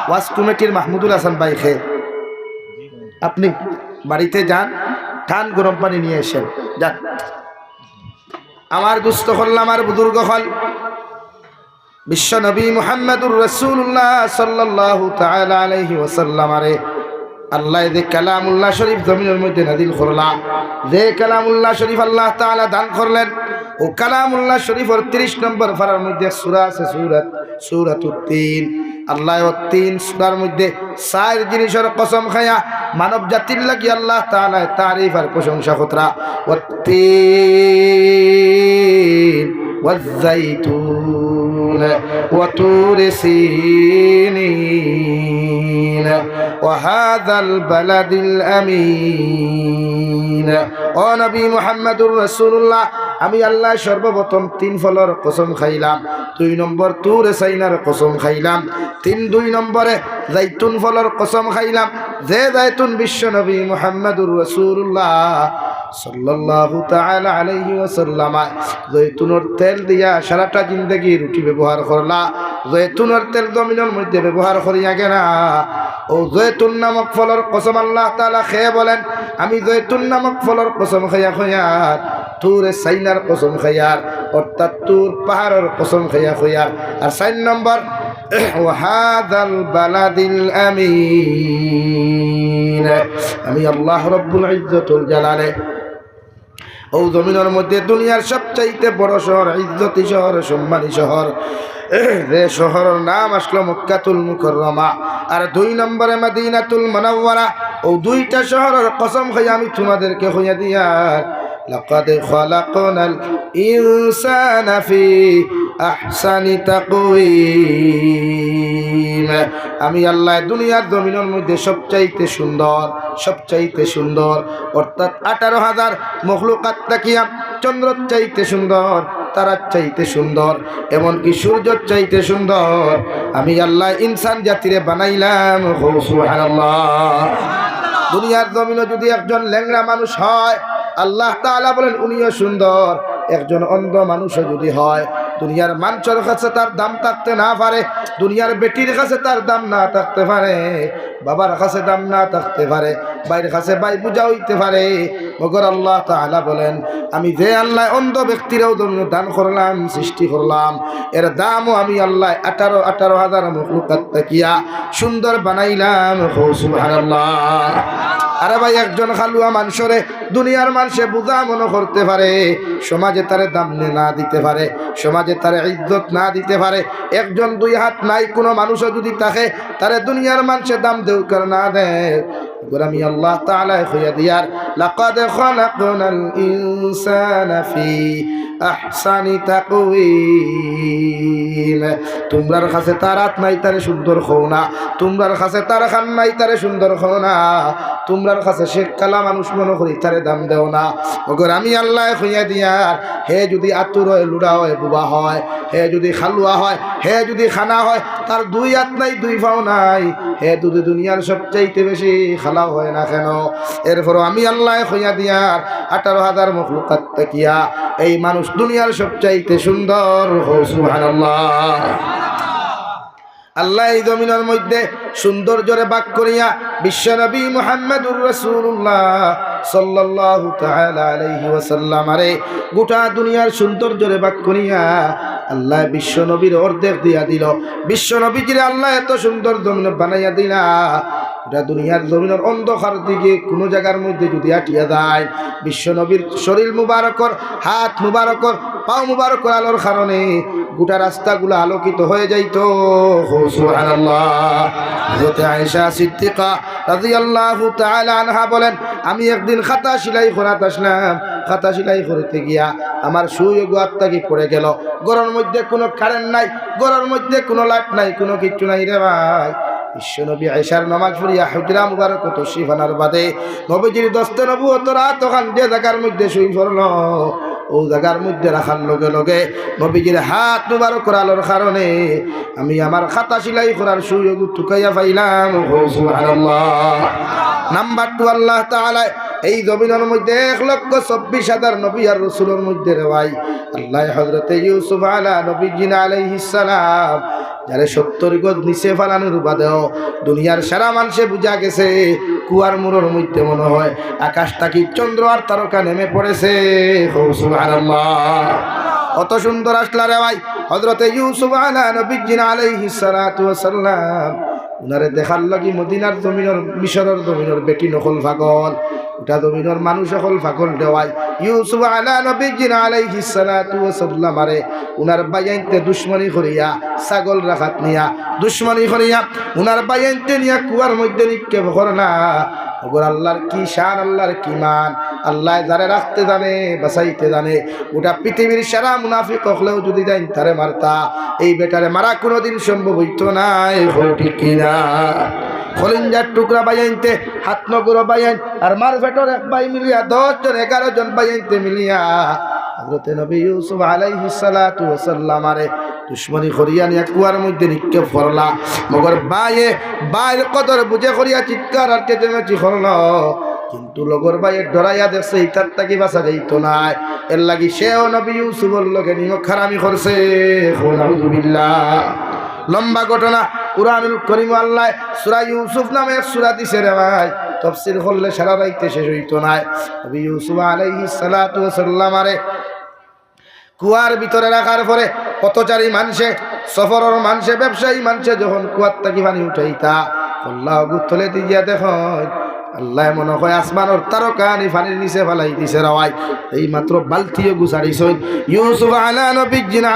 ওয়াজ কমিটির মাহমুদুল হাসান ভাই খে আপনি বাড়িতে যান, ঠান গরম পানি নিয়ে এসেন যান। আমার দুস্থ হল, আমার বুজুর্গ হল, বিশ্ব নবী মুহাম্মদুর রাসূলুল্লাহ সাল্লাল্লাহু তাআলা আলাইহি ওয়াসাল্লাম আরে আল্লাহ যে কালামুল্লাহ শরীফ জমিনের মধ্যে নাযিল করলা, যে কালামুল্লাহ শরীফ আল্লাহ তাআলা দান করলেন, ও কালামুল্লাহ শরীফের 30 নম্বর পারার মধ্যে সূরা আছে, সূরাতুত তিন। আল্লাহ ও তিন সূরার মধ্যে 4 জিনিসের কসম খায়া মানব জাতির লাগি আল্লাহ তাআলা তারিফ আর প্রশংসা কতরা। ওয়াত-তিন ওয়াজ-যাইতুন ওয়া তুরি সিনিন ওয়া হাযাল বালাদিল আমিন। ও নবী মুহাম্মদুর রাসূলুল্লাহ, আমি আল্লাহ সর্বপ্রথম 3 ফলের কসম খাইলাম। 2 নম্বর তুর সাইনার কসম খাইলাম। 2 নম্বরে জাইতুন ফলের কসম খাইলাম, যে জাইতুন বিশ্ব নবী মুহাম্মদুর রাসূলুল্লাহ সাল্লাল্লাহু তাআলা আলাইহি ওয়াসাল্লাম জৈতুনের তেল দিয়া সারাটা জিন্দেগি রুটি ব্যবহার করলা। জৈতুনের তেল জমিনের মধ্যে ব্যবহার করিয়া গেনা। ও জৈতুন নামক ফলের কসম আল্লাহ তাআলা খেয়ে বলেন, আমি জৈতুন নামক ফলের কসম খাইয়া খয়ার তুরে সাইনার কসম খাইয়ার, অর্থাৎ তুর পাহাড়ের কসম খাইয়া খয়ার। আর 4 নম্বর ওয়াহাদাল বালাদিল আমিন, আমি আল্লাহ রব্বুল ইজ্জতুল জালালে ও জমিনের মধ্যে দুনিয়ার সবচাইতে বড় শহর, ইজ্জতি শহর, সম্মানী শহর, যে শহরের নাম আসলো মক্কাতুল মুকাররমা, আর 2 নম্বরে মদিনাতুল মুনাওয়ারা। ও 2টা শহরের কসম খাইয়া আমি তোমাদেরকে হইয়া দিয়া লাকাদ খালাকনাল ইনসানা ফি আহসানি তাকওয়িম, আমি আল্লাহ দুনিয়ার জমিনের মধ্যে সবচাইতে সুন্দর অর্থাৎ 18,000 মখলুকাত তাকিয়া চন্দ্রের চাইতে সুন্দর, তারার চাইতে সুন্দর, এমনকি সূর্যের চাইতে সুন্দর আমি আল্লাহ ইনসান জাতিরে বানাইলাম। সুবহানাল্লাহ। দুনিয়ার জমিনে যদি একজন ল্যাংড়া মানুষ হয়, আল্লাহ তাআলা বলেন উনিও সুন্দর। একজন অন্ধ মানুষও যদি হয়, দুনিয়ার মানুষের কাছে তার দাম থাকতে না পারে, দুনিয়ার বেটির কাছে তার দাম না থাকতে পারে, বাবার কাছে দাম না থাকতে পারে, ভাইয়ের কাছে ভাই বুঝা হইতে পারে, মগর আল্লাহ তাআলা বলেন আমি যে আল্লাহ অন্ধ ব্যক্তিরাও দান করলাম, সৃষ্টি করলাম, এর দামও আমি আল্লাহ 18,000 মখলুকাত তাকিয়া সুন্দর বানাইলাম। সুবহানাল্লাহ। আরে ভাই, একজন খালুয়া মানুষরে দুনিয়ার মানুষে বুঝা মনে করতে পারে, সমাজে তারে দাম না দিতে পারে, সমাজে তারে ইজ্জত না দিতে পারে। একজন 2 হাত নাই কোনো মানুষও যদি থাকে, তারে দুনিয়ার মানুষে দাম দেও কর না দেয়, আমি আল্লাহ তাআলা কইয়া দিয়ার লাকাদ খালাকনাল ইনসানা ফি আহসানি তাকওয়িম, তোমরার কাছে তার হাত নাই তারে সুন্দর হও না, তোমরার কাছে তার খান নাই তারে সুন্দর হও না, তোমরার কাছে শেখ কালা মানুষ মনে করি তারে দাম দেও না। মগর আমি আল্লাহ কইয়া দিয়ার হে যদি আতুর হয়, লুড়া হয়, বুবা হয়, হে যদি খালুয়া হয়, হে যদি খানা হয়, তার 2 হাত নাই 2 পাও নাই, হে যদি দুনিয়ার সবচাইতে বেশি খালা হয় না কেন, এরপর আমি আল্লাহ কইয়া দিয়ার 18,000 মখলুকাত তাকিয়া এই মানুষ দুনিয়ার সবচাইতে সুন্দর। সুবহানাল্লাহ। আল্লাহ এই জমিনের মধ্যে সৌন্দর্যরে বাক করিয়া বিশ্ব নবী মুহাম্মদুর রাসূলুল্লাহ সাল্লাল্লাহু তাআলা আলাইহি ওয়াসাল্লাম আরে গোটা দুনিয়ার সৌন্দর্যরে বাক করিয়া আল্লাহ বিশ্ব নবীর অর্ধেক দিয়া দিল। বিশ্ব নবীজিরে আল্লাহ এত সুন্দর জমিন বানাইয়া দিলা, গোটা দুনিয়ার জমিনের অন্ধকার দিকে কোনো জায়গার মধ্যে যদি আটিয়া যায়, বিশ্ব নবীর শরীর মুবারকর, হাত মুবারকর, পাও মুবারকর আলোর কারণে গোটা রাস্তাগুলো আলোকিত হয়ে যাইত। সুবহানাল্লাহ। হযরত আয়েশা সিদ্দিকা রাদিয়াল্লাহু তাআলা আনহা বলেন, আমি একদিন খাতা সেলাই করাতে আসলাম, খাতা সেলাই করতে গিয়া আমার সুই গোয়াত্তাকি পড়ে গেল। ঘরের মধ্যে কোনো কারেন্ট নাই, ঘরের মধ্যে কোনো লাইট নাই, কোনো কিচ্ছু নাই রে ভাই। বিশ্বনবী আয়েশার নামাজ পড়িয়া হুজরা মুবারক তশরিফ আনার বাদে নবীজির দস্তে নবুয়ত রাত ওখান যে জায়গার মধ্যে শুই পড়ল, ও জায়গার মধ্যে রাখার লগে লগে নবীজির হাত মুবারক আলোর কারণে আমি আমার খাতা সেলাই করার সুযোগ টুকাইয়া পাইলাম। সুবহানাল্লাহ। নাম্বার 2, আল্লাহ তাআলা এই জমিনের মধ্যে 1,24,000 নবী আর রাসূলের মধ্যে রে ভাই আল্লাহ হযরতে ইউসুফ আলা নবীজিনা আলাইহিস সালাম যারে 70 গজ নিচে ফালানোর বাদেও দুনিয়ার সারা মানুষে বুঝা গেছে কুয়ার মুড়োর মধ্যে মনে হয় আকাশটা কি চন্দ্র আর তারকা নেমে পড়েছে। সুবহানাল্লাহ, কত সুন্দর আসলা রে ভাই হযরতে ইউসুফ আলাইহিস সালাতু ওয়াস সালাম। উনারে দেখার লাগি মদিনার জমিনের মিশরের জমিনের বেটি নকল পাগল, ওটা জমিনের মানুষ সকল পাগল দেওয়াই ইউসুফ আলাইহিস সালাতু ওয়াস সালাম আরে উনার বাইয়াইতে দুশমনি করিয়া ছাগল রাখাত নিয়া দুশমনি করিয়া উনার বাইয়াইতে নিয়া কুয়ার মধ্যে নিক্ষেপ করলা। ওগর আল্লাহর কি শান, আল্লাহর কি মান, আল্লাহ যারে রাখতে জানে বাঁচাইতে জানে। ওটা পৃথিবীর সারা মুনাফিক হলেও যদি দেন তারে মারতা, এই বেটারে মারা কোনোদিন সম্ভব হইতো না। ঠিক কিনা? খলিঞ্জার টুকরা বাইয়াইতে হাত নগর বাইয়াইন আর মার বেটর এক বাই মিলিয়া 10 জন 11 জন বাইয়াইতে মিলিয়া হযরতে নবী ইউসুফ আলাইহিস সালাতু ওয়াস সালাম আরে দুশমনি করিয়া নিয়া কুয়ার মধ্যে নিক্ষেপ করলা। মগর বাইর কদর বুঝে করিয়া চিৎকার আর চেঁচামেচি করল, কিন্তু লগর বাইয়ে ডরাইয়া দেখছে ইতার তাকি বাঁচা যাইত না। এর লাগি সেও নবী ইউসুফের লগে নিমক খারামি করছে। নাউযুবিল্লাহ। লম্বা ঘটনা, কুরআনুল কারীম আল্লাহ সূরা ইউসুফ নামে এক সূরা দিছে রে ভাই, তাফসীর করলে সারা রাইতে শেষ হইত না। নবী ইউসুফ আলাইহিস সালাতু ওয়াস সালাম আরে কুয়ার ভিতরে রাখার পরে পথচারী মানুষে, সফরের মানুষে, ব্যবসায়ী মানুষে যখন কুয়ার থাকি পানি উঠাইতা আল্লাহ গুতলে দিয়া দেখেন আল্লাহ মনে হয় আসমানের তারকানি পানির নিচে ফেলাই দিছে রাওয়াই। এই মাত্র বালতিও গুছাড়িছেন ইউসুফ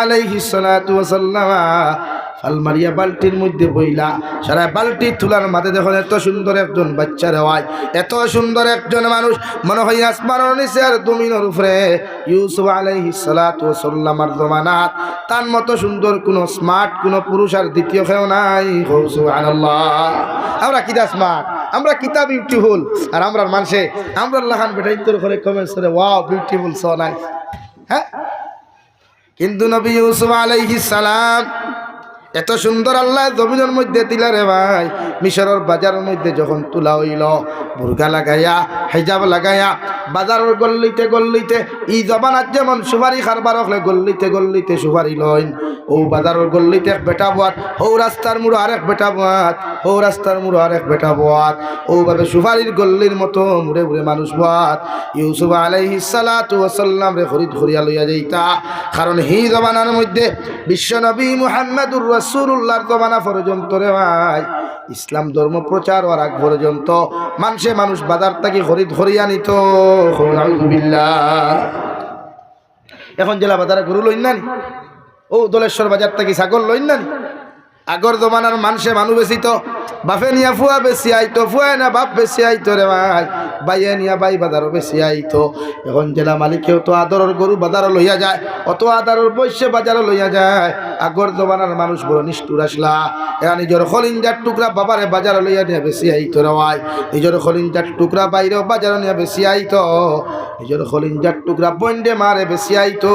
আলাইহিস সালাতু ওয়াস সালাম আলমারিয়া বালতির মধ্যে বইলা সারা বালতি তুলার মাঝে দেখুন এত সুন্দর একজন বাচ্চা রেওয়ায়, এত সুন্দর একজন মানুষ মনে হয় আসমানের নিচে আর জমিনের উপরে। ইউসুফ আলাইহিস সালাতু ওয়াস সালামের জমানাত তার মতো সুন্দর কোনো স্মার্ট কোনো পুরুষ আর দ্বিতীয় কেউ নাই। সুবহানাল্লাহ। আমরা কিতা স্মার্ট, আমরা কিতা বিউটিফুল, আর আমরা মানুষে আমরা লাখান বেটা ইন্তর করে কমেন্টস করে ওয়াও বিউটিফুল সো নাইস। হ্যাঁ, কিন্তু নবী ইউসুফ আলাইহিস সালাম এত সুন্দর আল্লাহ জমিনের মধ্যে দিলা রে ভাই। মিশরের বাজারের মধ্যে যখন তুলা হইল বুরগা লাগাইয়া হিজাব লাগাইয়া বাজারের গল্লিতে গল্লিতে ই জবানাত যেমন সুপারি খারবার হলে গল্লিতে গল্লিতে সুপারি লইন, ও বাজারের গল্লিতে এক বেটা বাত, ও রাস্তার মুড়ো আরেক বেটা বাত, ও রাস্তার মুড়ো আরেক বেটা বাত, ওভাবে সুপারির গল্লির মতো মুড়ে মুড়ে মানুষ বাত। ইউসুফ আলাইহিস সালাতু ওয়াস সালাম রে খরিদ খরিয়া লইয়া যাইতা, কারণ হি জবানার মধ্যে বিশ্ব নবী মুহাম্মদুর রাসূলুল্লাহর জমানা পর্যন্ত রে ভাই ইসলাম ধর্ম প্রচার হওয়ার আগ পর্যন্ত মানুষ বাজার থেকে খরিদ খরিয়া নিত। নাউযুবিল্লাহ। এখন জেলা বাজারে গরু লইন না, ও দলেশ্বর বাজার থেকে ছাগল লইন না। আগর জমানার মানুষ বেশি তো বাপে নিয়া ফুয়া বেশি আইতো, ফুয়া না বাপ বেশি আইতো রে ভাই, বাইয়ে নিয়া বাই বাজারও বেশি আইতো। এখন জেলা মালিকেও তো আদরের গরু বাজারও লইয়া যায়, অত আদরের বৈশ্য বাজারও লইয়া যায়। আগর জমানার মানুষ বড় নিষ্ঠুর আসলা, এরা নিজের খলিঞ্জার টুকরা বাবারে বাজারও লইয়া নিয়ে বেশি আইতো রে ভাই, নিজের খলিঞ্জার টুকরা বাইরেও বাজারও নিয়ে বেশি আইতো, নিজের খলিঞ্জার টুকরা বন্ডে মারে বেশি আইতো।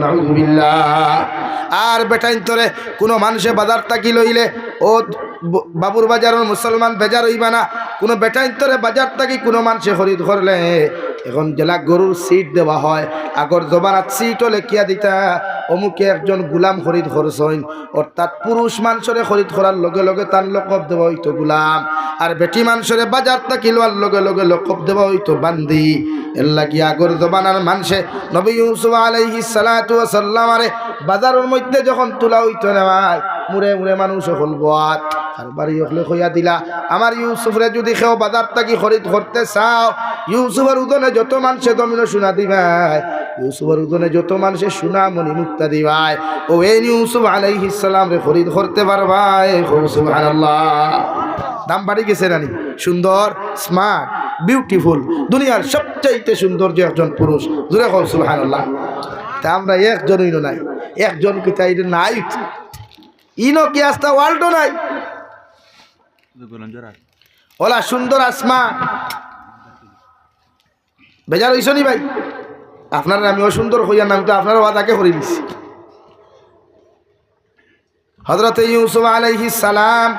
নাউযুবিল্লাহ। আর বেটাইন তোরে কোনো মানুষে বাজার তাকি লইলে ও বাবুর বাজারের মুসলমান বেজার হইবা না, কোনো বেটাইন তোরে বাজার তাকি কোনো মানুষে খরিদ করলে এখন জেলা গরুর সিট দেওয়া হয়। আগর জবানাত সিটও লেখিয়া দিতা অমুকে একজন গুলাম খরিদ করছেন, অর্থাৎ পুরুষ মানুষরে খরিদ করার লগে লগে তার লকব দেওয়া হইতো গুলাম, আর বেটি মানুষরে বাজার তাকি লওয়ার লগে লগে লকব দেওয়া হইতো বান্দি। এর লাগি আগর জবানার মানুষে নবী ইউসুফ আলাইহিস সালাতু ওয়াস সালাম আরে বাজারের মধ্যে যখন তোলা হইতো না ভাই মুড়ে মুড়ে মানুষ হল বাত আর বাড়ি হলে কইয়া দিলা আমার ইউসুফরে যদি কেউ বাজার থাকি খরিদ করতে চাও, ইউসুফের উদনে যত মানুষে দমিনো শোনা দিবাই, ইউসুফের উদনে যত মানুষে সোনা মণি মুক্তা দিবাই, ও এই ইউসুফ আলাইহিস সালাম রে খরিদ করতে পারবাই। সুবহানাল্লাহ। দাম বাড়ি গেছে রানী, সুন্দর, স্মার্ট, বিউটিফুল, দুনিয়ার সবচাইতে সৌন্দর্য একজন পুরুষ। জোরে কও সুবহানাল্লাহ। তা আমরা একজনই নাই, একজন কি তাই নাই, ইনো কি আস্তা ওয়ার্ল্ডও নাই। ওলা সুন্দর আসমা বেজার হইছ নি ভাই? আপনার আমি অসুন্দর হইয়া নাম তো আপনার ওয়াদাকে করে দিচ্ছি। হযরত ইউসুফ আলাইহিস সালাম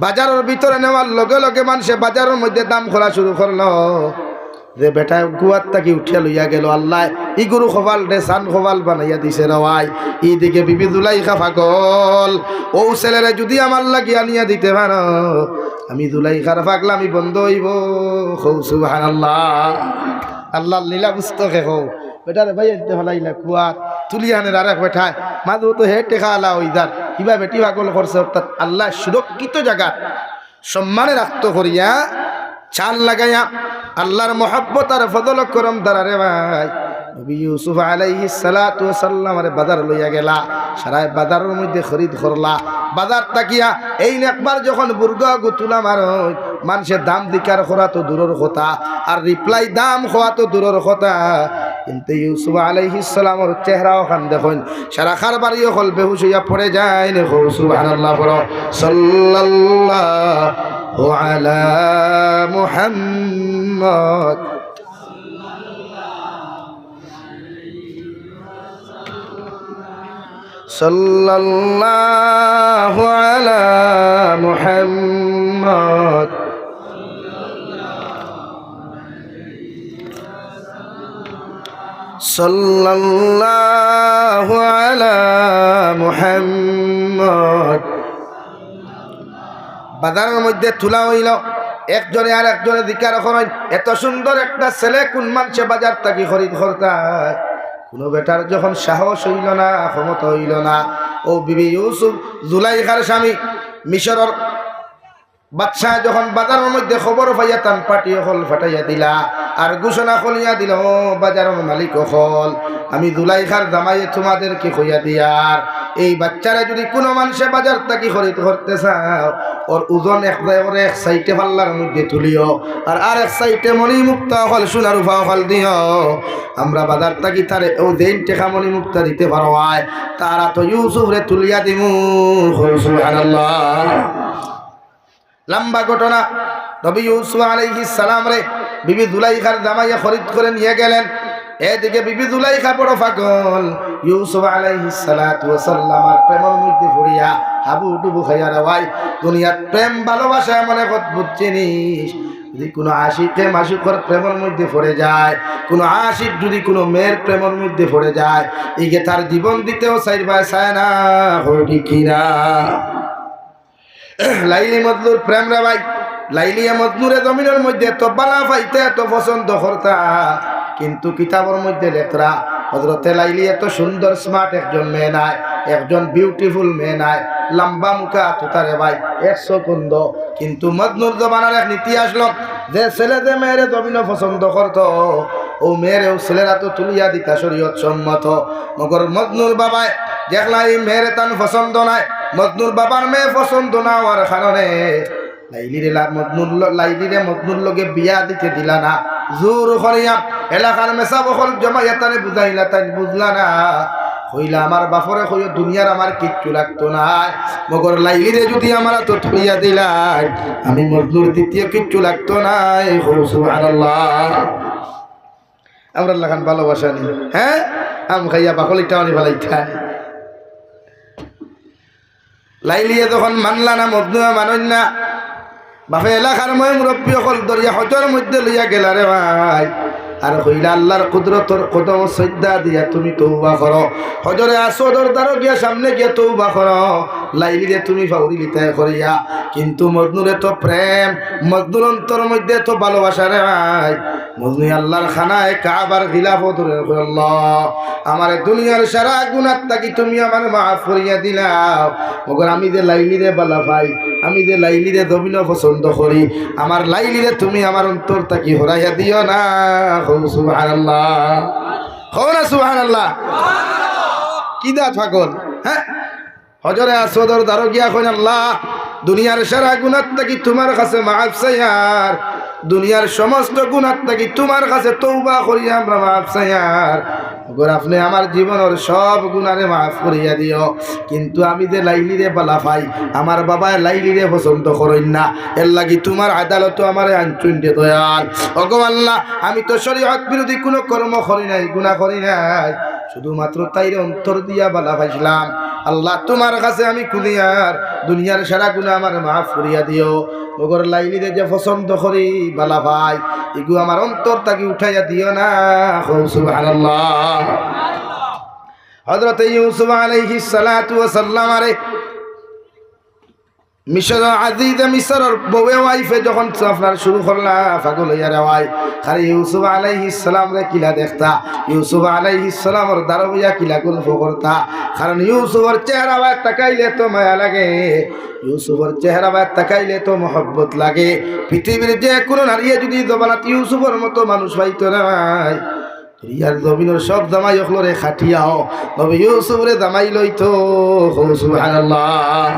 বাজারের ভিতরে নেওয়ার লগে লগে মানুষে বাজারের মধ্যে দাম খোলা শুরু করলো। যে বেটা গুয়ার তাকে উঠিয়া লইয়া গেল আল্লাহ ই গরু খোবাল রে সান খোবাল বানাইয়া দিছে রওয়াই এইদিকে বিবি জুলাইখা পাগল ও ছেলেরে যদি আমার লাগিয়া নিয়া দিতে পারো আমি জুলাইখার পাগলামি বন্ধ হইব সুবহানাল্লাহ আল্লাহ লীলা পুস্তকে হো বেটারে ভাই এতে ফলাইলা কুয়ার তুলি আনের আর এক বেঠায় মাদু তো হে টেকা আলা ওইদার কিবা বেটি পাগল করছে অর্থাৎ আল্লাহ সুরক্ষিত জায়গা সম্মানে রাখত করিয়া চাল লাগাইয়া আল্লাহর মহব্বত আর ফজল করম দ্বারা রে ভাই নবী ইউসুফ আলাইহিস সালাতু ওয়াস সালাম রে বাজার লইয়া গেলা সারায় বাজারের মধ্যে খরিদ করলা বাজার তাকিয়া এই একবার যখন বুর্গা গুতুলা মারই মানুষের দাম দিকার করা তো দূরের কথা আর রিপ্লাই দাম হওয়া তো দূরের কথা কিন্তু ইউসুফ আলাইহিস সালামের চেহারাও খান দেখুন সারা খারবারিও হল বেহুশ হইয়া পড়ে যায় না সুবহানাল্লাহ পড়ো সাল্লাল্লাহু আলা মুহাম্মদ সাল্লাল্লাহু আলা মুহাম্মদ সাল্লাল্লাহু আলা মুহাম্মদ বাজারের মধ্যে তুলা হইল একজনে আর একজনে দিকার করেন এত সুন্দর একটা ছেলে কোন মানুষে বাজার থাকি খরিদ করতায় কোনো বেটার যখন সাহস হইল না ক্ষমতা হইল না ও বিবি ইউসুফ জুলাইখার স্বামী মিশরের বাদশাহ যখন বাজারের মধ্যে খবর পাইয়া তান পাটিয়ে হল ফাটাইয়া দিলা আর ঘোষণা করিয়া দিল ও বাজারের মালিক হল আমি জুলাইখার জামাইয়ে তোমাদেরকে কইয়া দিয়ার এই বাচ্চারা যদি কোনো মানুষে বাজার থাকি খরিদ করতে চাও ওর ওজন এক সাইটে পাল্লার মধ্যে তুলিও আর এক সাইটে মণি মুক্তা হল সোনার উফা হল দিও আমরা বাজার থাকি তারে ও দেন টেকা মণি মুক্তা দিতে পারো আয় তারা তো ইউসুফ রে তুলিয়া দিমু সুবহানাল্লাহ লম্বা ঘটনা নবী ইউসুফ আলাইহিস সালাম রে বিবি জুলাইখার জামাইয়া খরিদ করে নিয়ে গেলেন এদিকে বিবি জুলাইখা বড় পাগল ইউসুফ আলাইহিস সালাতু ওয়াস সালামের প্রেমের মধ্যে পড়িয়া হাবুডুবু খাইয়া রাওয়াই দুনিয়ার প্রেম ভালোবাসা এমন এক অদ্ভুত জিনিস যদি কোনো আশিকে মাসুকের প্রেমের মধ্যে পড়ে যায় কোনো আশিক যদি কোনো মেয়ের প্রেমের মধ্যে পড়ে যায় একে তার জীবন দিতেও চাইবা চায় না হরি কিনা লাইলি মজনুর প্রেম রে ভাই লাইলিয়া মজনুরে জমিনের মধ্যে তো বালা পাইতে এত পছন্দ করতা কিন্তু কিতাবের মধ্যে লেখরা হযরতে লাইলি এত সুন্দর স্মার্ট একজন মেয়ে নাই একজন বিউটিফুল মেয়ে নাই লম্বা মুখা তুতারে ভাই 100 কুন্দ কিন্তু মজনুর জমানার এক নীতি আসলো যে ছেলে যে মেয়েরে জমিনে পছন্দ করতো ও মেয়েরে ও ছেলেরা তো তুলিয়া দিতা শরীয়ত সম্মত মগর মজনুর বাবায় দেখলা এই মেয়েরে তান পছন্দ নাই মজনুর বাবার মেয়ে পছন্দ না হওয়ার কারণে লাইলিরে মজনুর লগে বিয়া দিতে দিলা না জোর করিয়া এলাকার মেসা বকল জমাইয়া তানে বুঝাইলা তাই বুঝলা না হইলা আমার বাপরে কইও দুনিয়ার আমার কিচ্ছু লাগতো না মগর লাইলিরে যদি আমার তো তুলিয়া দিলাই আমি মজনুর দ্বিতীয় কিচ্ছু লাগতো না সুবহানাল্লাহ আমরা লাগান ভালোবাসা নি হ্যাঁ আম খাইয়া বাকলিটা অনেক ভালাইতা লাইলিয়ে যখন মানলা না মজনুয়া মানন না বাপে এলাকার মই মুরব্বী সকল দরিয়া হজর মধ্যে লইয়া গেলা রে ভাই আর কইলা আল্লাহর কুদরতর কদম সজ্জা দিয়া তুমি তওবা করো হজরে আসদর দ্বারা গিয়া সামনে গিয়া তওবা করো লাইলিরে তুমি ফাউরি লিতায় করিয়া কিন্তু মজনুরে তো প্রেম মজনুর অন্তর মধ্যে তো ভালোবাসা রে ভাই মজনু আল্লাহর খানায় কাবার খিলাফত রে আল্লাহ আমার দুনিয়ার সারা গুনাহ তাকি তুমি আমার মাফ করিয়া দিলাও মগর আমি যে লাইলিরে বালা ভাই আমি যে লাইলিরে দবিন পছন্দ করি আমার লাইলিরে তুমি আমার অন্তর তাকি হরাইয়া দিও না সুবহানাল্লাহ না সুবহানাল্লাহ কি দা পাগল হ্যাঁ হজরে আসদর দারগিয়া কইন আল্লাহ দুনিয়ার সারা গুনাহ তাকি তোমার কাছে মাফ চাইয়ার দুনিয়ার সমস্ত গুনাহ তাকি তোমার কাছে তওবা করি আমরা মাফ চাইয়ার গর আপনি আমার জীবনের সব গুনারে মাফ করিয়া দিও কিন্তু আমি যে লাইলিরে বালা পাই আমার বাবায় লাইলিরে পছন্দ করেন না এর লাগি তোমার আদালত আমারে আনচুন দে দয়াল ওগো আল্লাহ আমি তো শরীয়ত বিরোধী কোনো কর্ম করি নাই গুনাহ করি নাই শুধুমাত্র তাইরে অন্তর দিয়া বালা পাইছিলাম আল্লাহ তোমার কাছে আমি কুলিয়ার দুনিয়ার সারা গুনাহ আমার মাফ করিয়া দিও। মগর লাইলিরে যে পছন্দ করি বালা ভাই এগু আমার অন্তর তাকে উঠাইয়া দিও না। সুবহানাল্লাহ। হযরত ইউসুফ আলাইহিস সালাতু ওয়াস সালাম আরে মিশর আজিজে মিশরের বউয়ে ওয়াইফে যখন আপনার শুরু করলা পাগল হইয়া রে ভাই খালি ইউসুফ আলাইহিস সালাম রে কিলা দেখতা, ইউসুফ আলাইহিস সালামের দ্বারা হইয়া কিলা গল্প করতা। কারণ ইউসুফের চেহারা বা তাকাইলে তো মায়া লাগে, ইউসুফের চেহারা বা তাকাইলে তো মহব্বত লাগে। পৃথিবীর যে কোনো নারী যদি জবানাত ইউসুফের মতো মানুষ পাইতো না ভাই, ইয়ার জমিনের সব জামাই হলরে খাটিয়াও নবী ইউসুফরে জামাই লইতো। সুবহানাল্লাহ।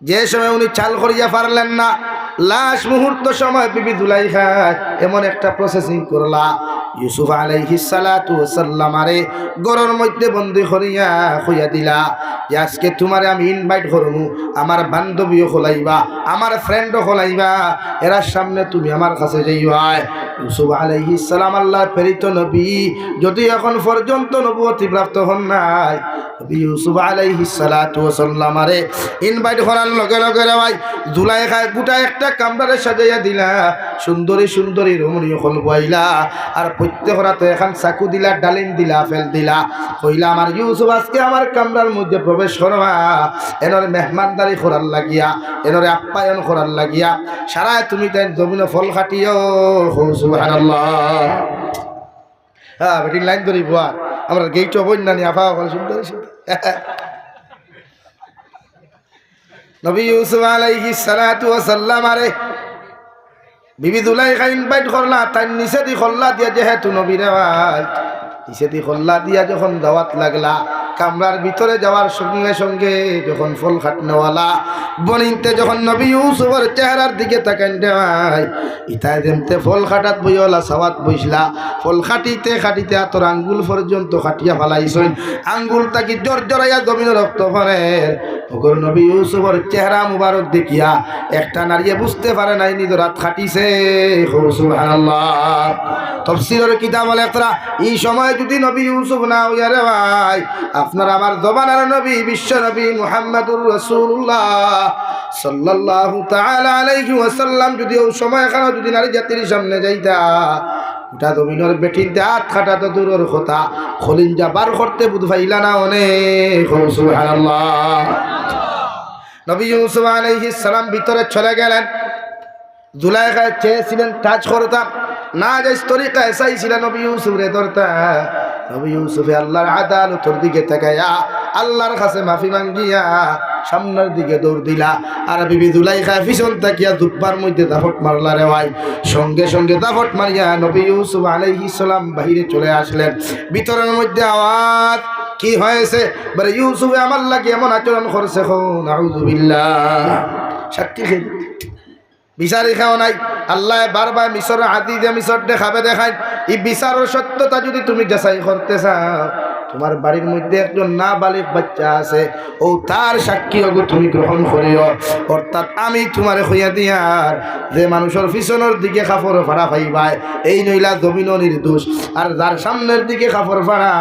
যে সময় উনি চাল করিয়া পারলেন না, লাশ মুহূর্ত সময় বিবি জুলাইখা এমন একটা প্রসেসিং করলা, ইউসুফ আলাইহিস সালাতু ওয়াস সালাম আরে গরর মধ্যে বন্দী করিয়া কইয়া দিলা যে আজকে তোমারে আমি ইনভাইট করমু, আমার বান্ধবীও খোলাইবা, আমার ফ্রেন্ডও খোলাইবা, এরার সামনে তুমি আমার কাছে যাইবা। ইউসুফ আলাইহিস সালাম আল্লাহর প্রেরিত নবী, যদি এখন পর্যন্ত নবুয়তি প্রাপ্ত হন নাই, নবী ইউসুফ আলাইহিস সালাতু ওয়াস সালাম আরে ইনভাইট করার লগে লগে রে ভাই জুলাইখা গোটা একটা কামরারে সাজাইয়া দিলা, সুন্দরী সুন্দরী রমণীয় হল বইলা, আর প্রত্যেক রাতে এখন চাকু দিলা, ডালিম দিলা, ফেল দিলা, কইলা আমার ইউসুফ আজকে আমার কামরার মধ্যে প্রবেশ করবা, এনরে মেহমানদারি করার লাগিয়া, এনরে আপ্যায়ন করার লাগিয়া সারা তুমি তাই জমিনে ফল খাটিও। সুবহানাল্লাহ। হ্যাঁ বেটির লাইন ধরি বুয়া আমরা গেইট বন্যানি আফা করে সুন্দর নবী ইউসুফ আলাইহিস সালাতু ওয়াস সালাম আরে বিবি জুলাইখা ইনভাইট করলা, তাই নিচে দি খল্লা দিয়া যেহেতু নবীরে ভাই নিচে দি খল্লা দিয়া যখন দাওয়াত লাগলা, কামরার ভিতরে যাওয়ার সঙ্গে সঙ্গে যখন ফল খাটনেওয়ালা বনিনতে যখন নবী ইউসুফের চেহারার দিকে তাকান ভাই ইতায় যেমতে ফল খাটাত বইওয়ালা সাওয়াত বইসলা, ফল খাটিতে খাটিতে আতর আঙ্গুল পর্যন্ত খাটিয়া ফালাইছেন, আঙ্গুল তাকি জোর জড়াইয়া জমিনে রক্ত পড়ে। ওগর নবী ইউসুফের চেহারা মুবারক দেখিয়া একটা নারীয়ে বুঝতে পারে নাই নিজের হাত খাটিছে। সুবহানাল্লাহ। তাফসীরের কিতাব লেখরা এই সময় যদি নবী ইউসুফ না হইয়া রে ভাই আপনার আমার জবানার নবী বিশ্ব নবী মুহাম্মদুর রাসূলুল্লাহ সাল্লাল্লাহু তাআলা আলাইহি ওয়াসাল্লাম যদি ওই সময় এখানে যদি নারী জাতির সামনে যাইতা, ওটা জমিনের বেঠির হাত খাটা তো দূরের কথা, খলিঞ্জা বার করতে বুধ পাইলা না অনেক। সুবহানাল্লাহ। নবী ইউসুফ আলাইহিস সালাম ভিতরে চলে গেলেন, জুলাইখা চেয়েছিলেন টাচ করতাম না, যে তরিকা এসাই ছিল নবী ইউসুফ রে ধরতা। নবী ইউসুফে আল্লাহর আদালতের দিকে তাকাইয়া আল্লাহর কাছে মাফি মাঙ্গিয়া সামনের দিকে দৌড় দিলা, আর বিবি জুলাইখা পিছন তাকিয়া দুব্বার মধ্যে দাফট মারলা রে ভাই। সঙ্গে সঙ্গে দাফট মারিয়া নবী ইউসুফ আলাইহিস সালাম বাহিরে চলে আসলেন। ভিতরের মধ্যে আওয়াজ, কি হয়েছে? বলে ইউসুফে আমার লাগে এমন আচরণ করছে, আউযু বিল্লাহ। সাক্ষী খেয়ে বিচারি খাও নাই, আল্লাহ বারবার মিশর আদিজে মিশর দেখাবে দেখায়। এই বিচারের সত্যতা যদি তুমি যাচাই করতে চাও, তোমার বাড়ির মধ্যে একজন নাবালিগ বাচ্চা আছে, ও তার সাক্ষী হগো তুমি গ্রহণ করিও। অর্থাৎ আমি তোমারে হইয়া দিয়ার যে মানুষের পিছনের দিকে কাপড় ফাড়া পাইবাই এই নইলা জমিন নির্দোষ, আর যার সামনের দিকে কাপড় ফাড়া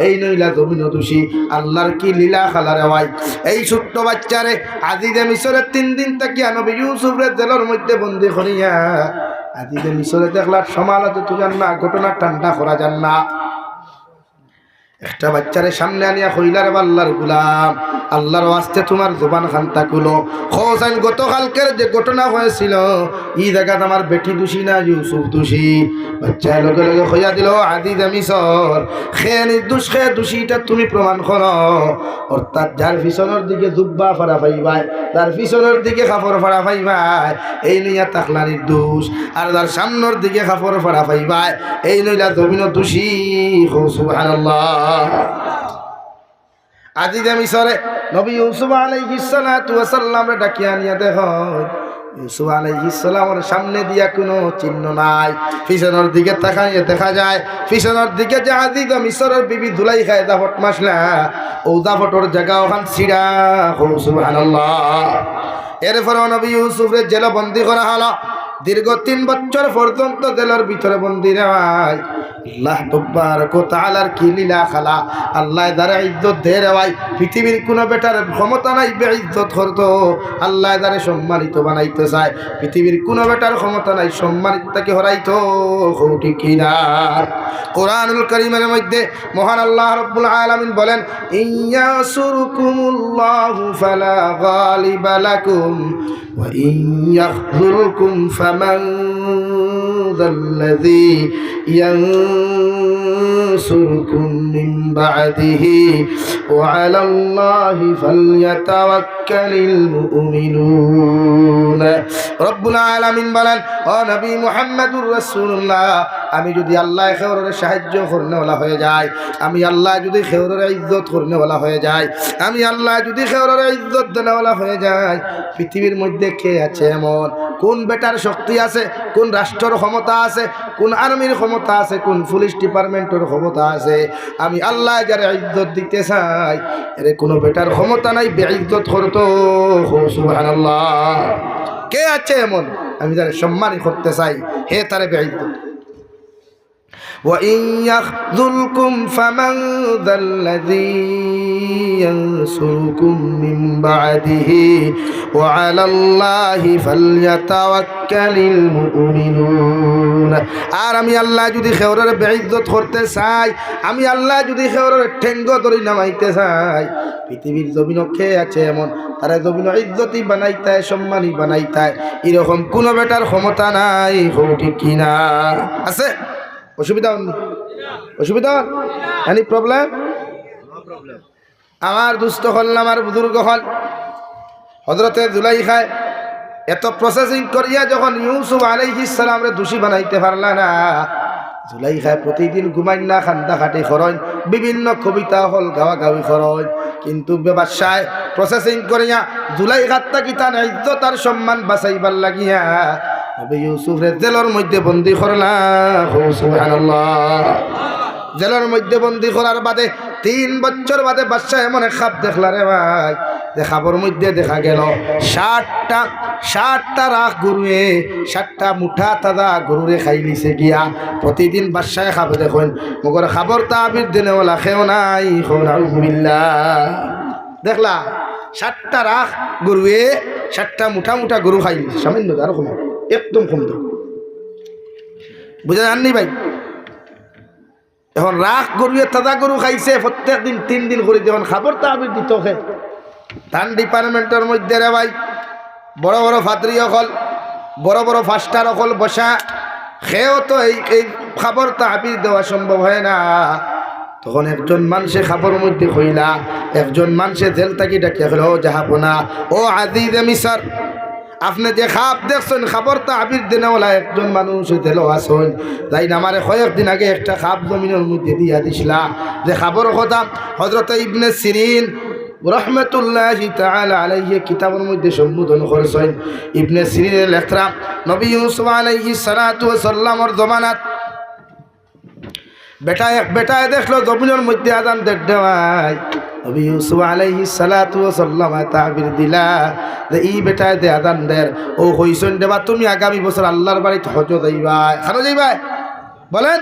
এই নইলা জমিন দোষী। আল্লাহর কি লীলা খালারে ভাই। এই ছোট্ট বাচ্চারে আজিজে মিশরের 3 দিন তাকিয়া নবী ইউসুফের জেলের মধ্যে বন্দী করিয়া আজিজে মিশরে দেখলার সমালোচনা তুলান না, ঘটনা ঠান্ডা করা যান না। একটা বাচ্চারে সামনে আনিয়া কইলার আল্লাহর গোলাম, আল্লাহর ওয়াস্তে তোমার জবান খান্তা খুলো, খোসাইন গতকালকের যে ঘটনা হয়েছিল এই জায়গাত আমার বেটি দোষী না ইউসুফ দোষী। বাচ্চা লগে লগে হইয়া দিল আজিজে মিশর খে নির্দোষ, খে দোষীটা তুমি প্রমাণ করো। অর্থাৎ যার পিছনের দিকে জুব্বা ফাড়া পাইবাই, যার পিছনের দিকে কাপড় ফাড়া পাইবাই এই নইয়া তাকলা নির্দোষ, আর যার সামনের দিকে কাপড় ফাড়া পাইবাই এই নইলা জমিন দোষী। সুবহানাল্লাহ। আজিজে মিশরে নবী ইউসুফ আলাইহিস সালাতু ওয়াস সালাম রে ডাকিয়া নিয়া দেখো ইউসুফ আলাইহিস সালামের সামনে দিয়া কোনো চিহ্ন নাই, পিছনের দিকে তাকাইয়ে দেখা যায় পিছনের দিকে যে আজিজে মিশরের বিবি জুলাইখা দাফট মাসলা ও দাফটর জায়গা ওখান ছিড়া। সুবহানাল্লাহ। এরপর নবী ইউসুফ রে জেলে বন্দী করা হলো। দীর্ঘ 3 বছর পর্যন্ত জেলের ভিতরে বন্দী রে ভাই। আল্লাহ তাবারক ওয়া তাআলার কি লীলা খেলা, আল্লাহ দ্বারা ইজ্জত দে রে ভাই। পৃথিবীর কোনো বেটার ক্ষমতা নাই বেইজ্জত করতো, আল্লাহ দ্বারা সম্মানিত বানাইতে চায়। পৃথিবীর কোনো বেটার ক্ষমতা নাই সম্মানিত তাকে হরাইতো, ঠিক কিনা? কোরআনুল কারীমের মধ্যে মহান আল্লাহ রাব্বুল আলামিন বলেন, ইয়াসুরকুমুল্লাহু ফালা গালিবা লাকুম ওয়া ইয়াখযুরকুম ফামান যাল্লাযী ইয়ানসুরকুম মিন বা'দিহি ওয়া আলাল্লাহি ফালইয়াতাওয়াক্কালিল মুমিনুন। রব্বুল আলামিন বলেন, ও নবী মুহাম্মদুর রাসূলুল্লাহ, আমি যদি আল্লাহ খেওরের সাহায্য করনেওয়ালা হয়ে যায়, আমি আল্লাহ যদি খেওরের ইজ্জত করনেওয়ালা হয়ে যায়, আমি আল্লাহ যদি খেওরের ইজ্জত দেনেওয়ালা হয়ে যায়, পৃথিবীর মধ্যে কে আছে এমন? কোন বেটার শক্তি আছে, কোন রাষ্ট্রের ক্ষমতা আছে, কোন আর্মির ক্ষমতা আছে, কোন পুলিশ ডিপার্টমেন্টের ক্ষমতা আছে? আমি আল্লাহ যারা ইজ্জত দিতে চাই, এর কোনো বেটার ক্ষমতা নাই বেইজ্জত করতো। সুবহানাল্লাহ। কে আছে এমন? আমি যারা সম্মান করতে চাই, হে তারে বেইজ্জত। وَإِنْ يَخْذُلْكُمْ فَمَنْ ذَا الَّذِي يَنْصُرُكُمْ مِنْ بَعْدِهِ وَعَلَى اللَّهِ فَلْيَتَوَكَّلِ الْمُؤْمِنُونَ। আর আমি আল্লাহ যদি খেওরের বেইজ্জত করতে চাই, আমি আল্লাহ যদি খেওরের ঠেঙ্গ ধরে নামাইতে চাই, পৃথিবীর জমিন কে আছে এমন? তারা জমিন ইজ্জতি বানাইতায়, সম্মানী বানাইতায়, এরকম কোনো বেটার ক্ষমতা নাই, ঠিক কিনা? আছে? অসুবিধা হয়নি? অসুবিধা এনি প্রবলেম? আমার দুস্থ হল, আমার বুজুর্গ হল, হযরতে জুলাইখায় এত প্রসেসিং করিয়া যখন ইউসুফ আলাইহিস সালামরে দোষী বানাইতে পারলা না, জুলাইখায় প্রতিদিন ঘুমাই না, খান্দা খাটি খরচ, বিভিন্ন কবিতা হল গাওয়া গাওয়ি খরচ, কিন্তু ব্যবসায় প্রসেসিং করিয়া জুলাইখার তাকি তার ইজ্জত আর সম্মান বাঁচাইবার লাগিয়া নবী ইউসুফরে জেলের মধ্যে বন্দী করলা। সুবহানাল্লাহ। জেলের মধ্যে বন্দী করার বাদে 3 বছর বাদে বাদশা এমন এক খাপ দেখলা রে ভাই, যে খাবার মধ্যে দেখা গেল 60টা রাখ গরুয়ে 60টা মুঠা তাজা গরুরে খাই লিছে গিয়া। প্রতিদিন বাদশায় খাবে দেখুন, মগর খাবার তাবির দিনেওয়ালা খেও নাই। দেখলা 60টা রাখ গরুয়ে 60টা মুঠা মুঠা গরু খাই লিছে, সামান্য আরো কম, একদম কম তো, বুঝা যাননি ভাই? এখন রাখ গরুয়ে তাজা গরু খাইছে, প্রত্যেক দিন 3 দিন করে যখন খাবার তাবির দিত খে। ধান ডিপার্টমেন্টের মধ্যে রে ভাই বড় বড় ফাতরি অকল, বড় বড় ফাস্টার অকল বসা, খেয়েও তো এই খাবার তাবির দেওয়া সম্ভব হয় না। তখন একজন মানুষে খাবার মধ্যে কইলা, একজন মানুষে জেল থাকি ডাকিয়া হলো, ও জাহাপনা, ও আজিজ মিসর, আপনি যে খাপ দেখছেন খাবার তাবির দেনেওয়ালা একজন মানুষ জেল আসুন, তাই না? আমার কয়েকদিন আগে একটা খাপ জমিনের মধ্যে দিয়া দিছিলা, যে খাবার কথা হযরত ইবনে সিরিন রাহমাতুল্লাহি তাআলা আলাইহি কিতাবের মধ্যে সম্বোধন করেছেন। ইবনে সিরিনের লেখা নবী ইউসুফ আলাইহিস সালাতু ওয়াস সালামের জমানাত বেটায় দেখলো জমিনের মধ্যে আযান দেওয়ায়, নবী ইউসুফ আলাইহিস সালাতু ওয়াস সালাম তাবির দিলা যে এই বেটায় দে আযান দের, ও কইছেন দেবা তুমি আগামী বছর আল্লাহর বাড়িতে হজ যাইবা, কেন যাইবা বলেন?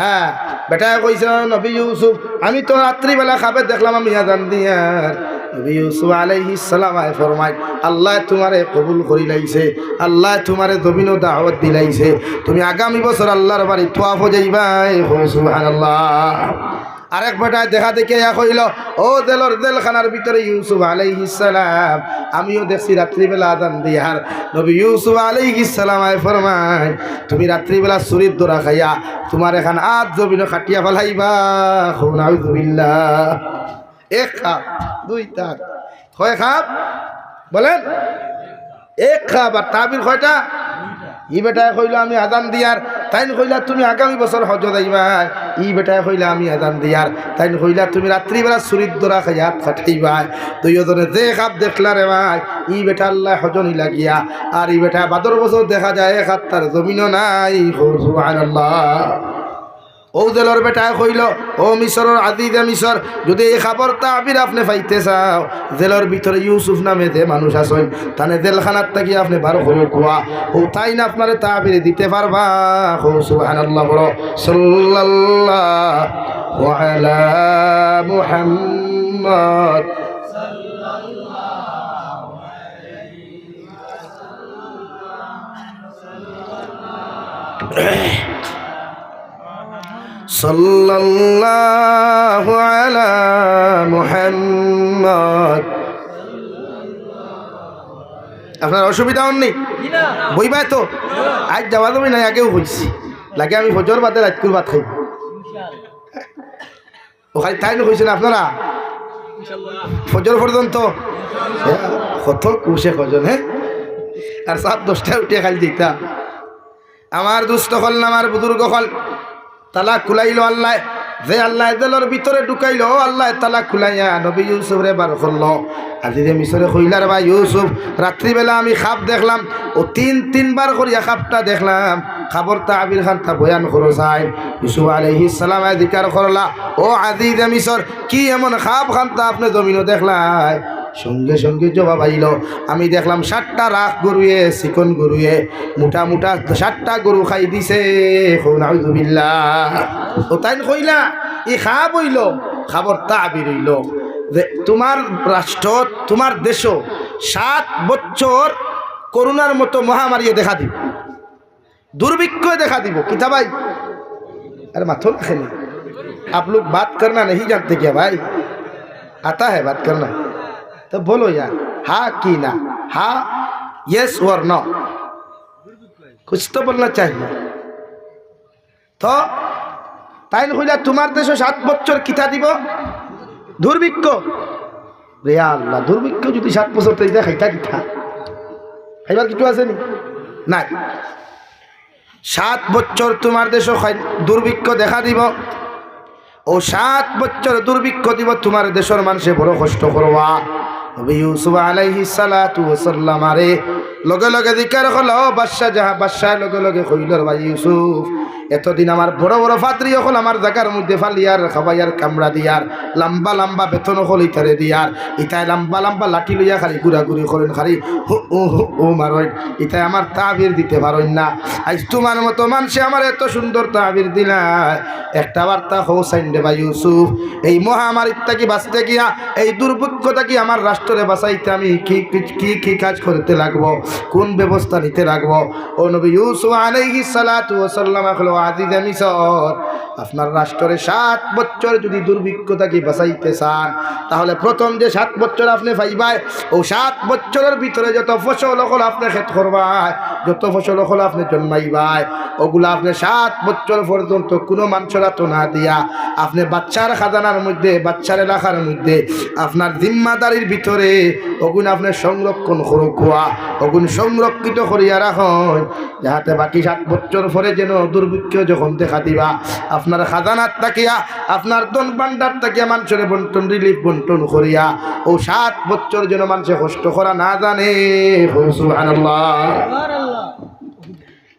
হ্যাঁ, বেটায় কইছে, নবী ইউসুফ আমি তো রাত্রিবেলা খাবে দেখলাম আমি আযান দিয়ার। নবী ইউসুফ আলাইহিস সালাম ফরমায়, আল্লাহ তোমারে কবুল করি লাইছে, আল্লাহ তোমারে জমিনও দাওয়াত দিলাইছে, তুমি আগামী বছর আল্লাহর বাড়ি তোয়াফ যাইবা। সুবহানাল্লাহ। আরেক বেটায় দেখা দেখে কইল, ও জেলখানার ভিতরে ইউসুফ আলাইহিস সালাম, আমিও দেখছি রাত্রিবেলা আযান দিয়ার। নবী ইউসুফ আলাইহিস সালাম ফরমায়, তুমি রাত্রিবেলা চুরির দোরা খাইয়া তোমার এখান আজ জমিন খাটিয়া ফেলাইবা। নাউযুবিল্লাহ। 1 খাপ 2 তাক কয় খাপ বলেন? 1 খাপ। আর তাবির কয়টা? ই বেটায় কইল আমি আযান দিয়ার, তাইন কইলা তুমি আগামী বছর হজ যাইবা। ই বেটায় কইলা আমি আযান দিয়ার, তাইন কইলা তুমি রাত্রিবেলা চুরির দোরা খাইয়া খাটাইবা। দুইজনে যে খাপ দেখলা রে ভাই, ই বেটা আল্লাহ হজনি লাগিয়া, আর ই বেটা 12 বছর দেখা যায় 1 হাত তার জমিনও নাই। সুবহানাল্লাহ। ও জেলর বেটায় কইল, ও মিশরের আজিজে মিশর, যদি এই খবর তাবির আপনি পাইতে চাও, জেলর ভিতরে ইউসুফ নামে যে মানুষ আছেন তানে জেলখানার থেকে আপনি বারো করে কুয়া, ও তাই না আপনারে তাবির দিতে পারবা। সুবহানাল্লাহ, বড় সাল্লাল্লাহু আলা মুহাম্মদ। সাল্লাল্লাহু আলা মুহাম্মদ। আপনার অসুবিধা হননি? বইবাই তো আজ যাওয়া যাবে না, আগেও হয়েছি লাগে আমি ফজর বাদে রাতকুর ভাত খাই। ওখানে তাই হয়েছেন আপনারা ফজর পর্যন্ত কত কুশে কজন, হ্যাঁ, আর 7-10টায় উঠে খাই দিতা। আমার দুস্থ হল না, আমার বুজুর্গ হল, তালা খুলাইল আল্লাহ, যে আল্লাহ জেলের ভিতরে ঢুকাইল, আল্লাহ তালা খুলাইয়া নবী ইউসুফ রে বার করলো। আজি যে মিশরে কইলার ভাই ইউসুফ, রাত্রিবেলা আমি খাপ দেখলাম, ও 3-3বার করিয়া খাপটা দেখলাম। খাবর তাবির খানটা বয়ান করো চাই। ইউসুফ আলাইহিস সালাম জিকার করলা, ও আজি যে মিশর, কি এমন খাপ খানটা আপনি জমিনও দেখলাই? সঙ্গে সঙ্গে জবাব আইল, আমি দেখলাম 7টা রাখ গরুয়ে, চিকন গরুয়ে মোটা মোটা 7টা গরু খাই দিছে। নাউযুবিল্লাহ। ও তাই কইলা ই খাব হইল, খাবর তাবির হইল যে তোমার রাষ্ট্র, তোমার দেশ 7 বছর করোনার মতো মহামারী দেখা দিব, দুর্ভিক্ষ দেখা দিব। কিতা ভাই? अरे माथो ना खेले, आप लोग बात करना नहीं जानते क्या भाई? आता है बात करना तो बोलो यार, हाँ की ना, हाँ यस और नो, कुछ तो बोलना चाहिए। तो তাই কইলা তোমার দেশে 7 বছর কিতা দিব? দুর্ভিক্ষ। রে আল্লাহ, দুর্ভিক্ষ যদি 7 বছর তো এটা খাইতা কিতা খাইবার কিছু আছে নি? নাই। 7 বছর তোমার দেশে দুর্ভিক্ষ দেখা দিব, ও 7 বছর দুর্ভিক্ষ দিব, তোমার দেশের মানুষে বড় কষ্ট করবা। নবী ইউসুফ আলাইহিস সালাতু ওয়াস সালাম আরে লগে লগে জিকির হলো, বাদশা যাহা বাদশা লগে লগে কইল, ভাই ইউসুফ, এতদিন আমার বড় বড় ফাত্রী হল আমার জায়গার মধ্যে ফালিয়ার খাবাইয়ার কামড়া দিয়ার, লম্বা লম্বা বেতন হল ইতারে দিয়ার, ইতায় লম্বা লম্বা লাঠি লইয়া খালি ঘুরাঘুরি করেন, খালি ও মারেন, ইতায় আমার তাবির দিতে পারেন না। আজ তোমার মতো মানুষে আমার এত সুন্দর তাবির দিলায়, একটা বার্তা হোসাইন রে ভাই ইউসুফ, এই মহামারীর থেকে বাঁচতে গিয়া, এই দুর্ভিক্ষতা কি আমার রাষ্ট্রে বাঁচাইতে আমি কি কাজ করতে লাগবো, কোন ব্যবস্থা নিতে লাগবো? ও নবী ইউসুফ আলাইহিস সালাতু ওয়াস সালাম হলো আজিজে মিশর, আপনার রাষ্ট্রে 7 বছর যদি দুর্ভিক্ষতাকে বাঁচাইতে চান, তাহলে প্রথম যে 7 বছর আপনি পাইবাই, ও 7 বছরের ভিতরে যত ফসল হল আপনি খেত করবাই, যত ফসল হল আপনি জন্মাইবাই, ওগুলো আপনি 7 বছর পর্যন্ত কোনো মানুষরা তো না দিয়া আপনি বাচ্চার খাজানার মধ্যে, বাচ্চার এলাকার মধ্যে আপনার জিম্মাদারির ভিতরে ওগুলো আপনি সংরক্ষণ করুয়া, ওগুলো সংরক্ষিত করিয়া রাখুন, যাহাতে বাকি 7 বছর পরে যেন দুর্ভিক্ষ যখন দেখা দিবা, আপনার খাজানার তাকিয়া, আপনার দন ভান্ডার তাকিয়া মানুষের বন্টন, রিলিফ বন্টন করিয়া, ও 7 বছর যেন মানুষে কষ্ট করা না জানে। সুবহানাল্লাহ।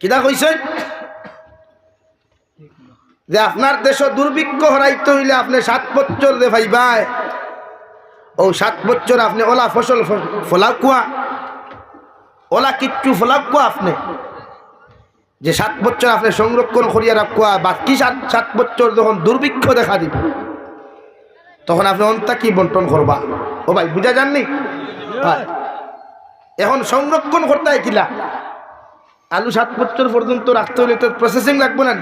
কিদা কইছেন যে আপনার দেশ দুর্ভিক্ষ হরাইতে হইলে আপনি 7 বছর দে ভাইবাই, ও 7 বছর আপনি ওলা ফসল ফলাও কুয়া, ওলা কিচ্ছু ফলাও কুয়া, আপনি যে 7 বছর আপনি সংরক্ষণ করিয়া রাখুয়া, বাকি 7 বছর যখন দুর্ভিক্ষ দেখা দিবে, তখন আপনি অন্তা কি বন্টন করবা? ও ভাই বুঝা যাননি? এখন সংরক্ষণ করতে হয় কিলা, আলু 7 বছর পর্যন্ত রাখতে হলে তো প্রসেসিং লাগবে না,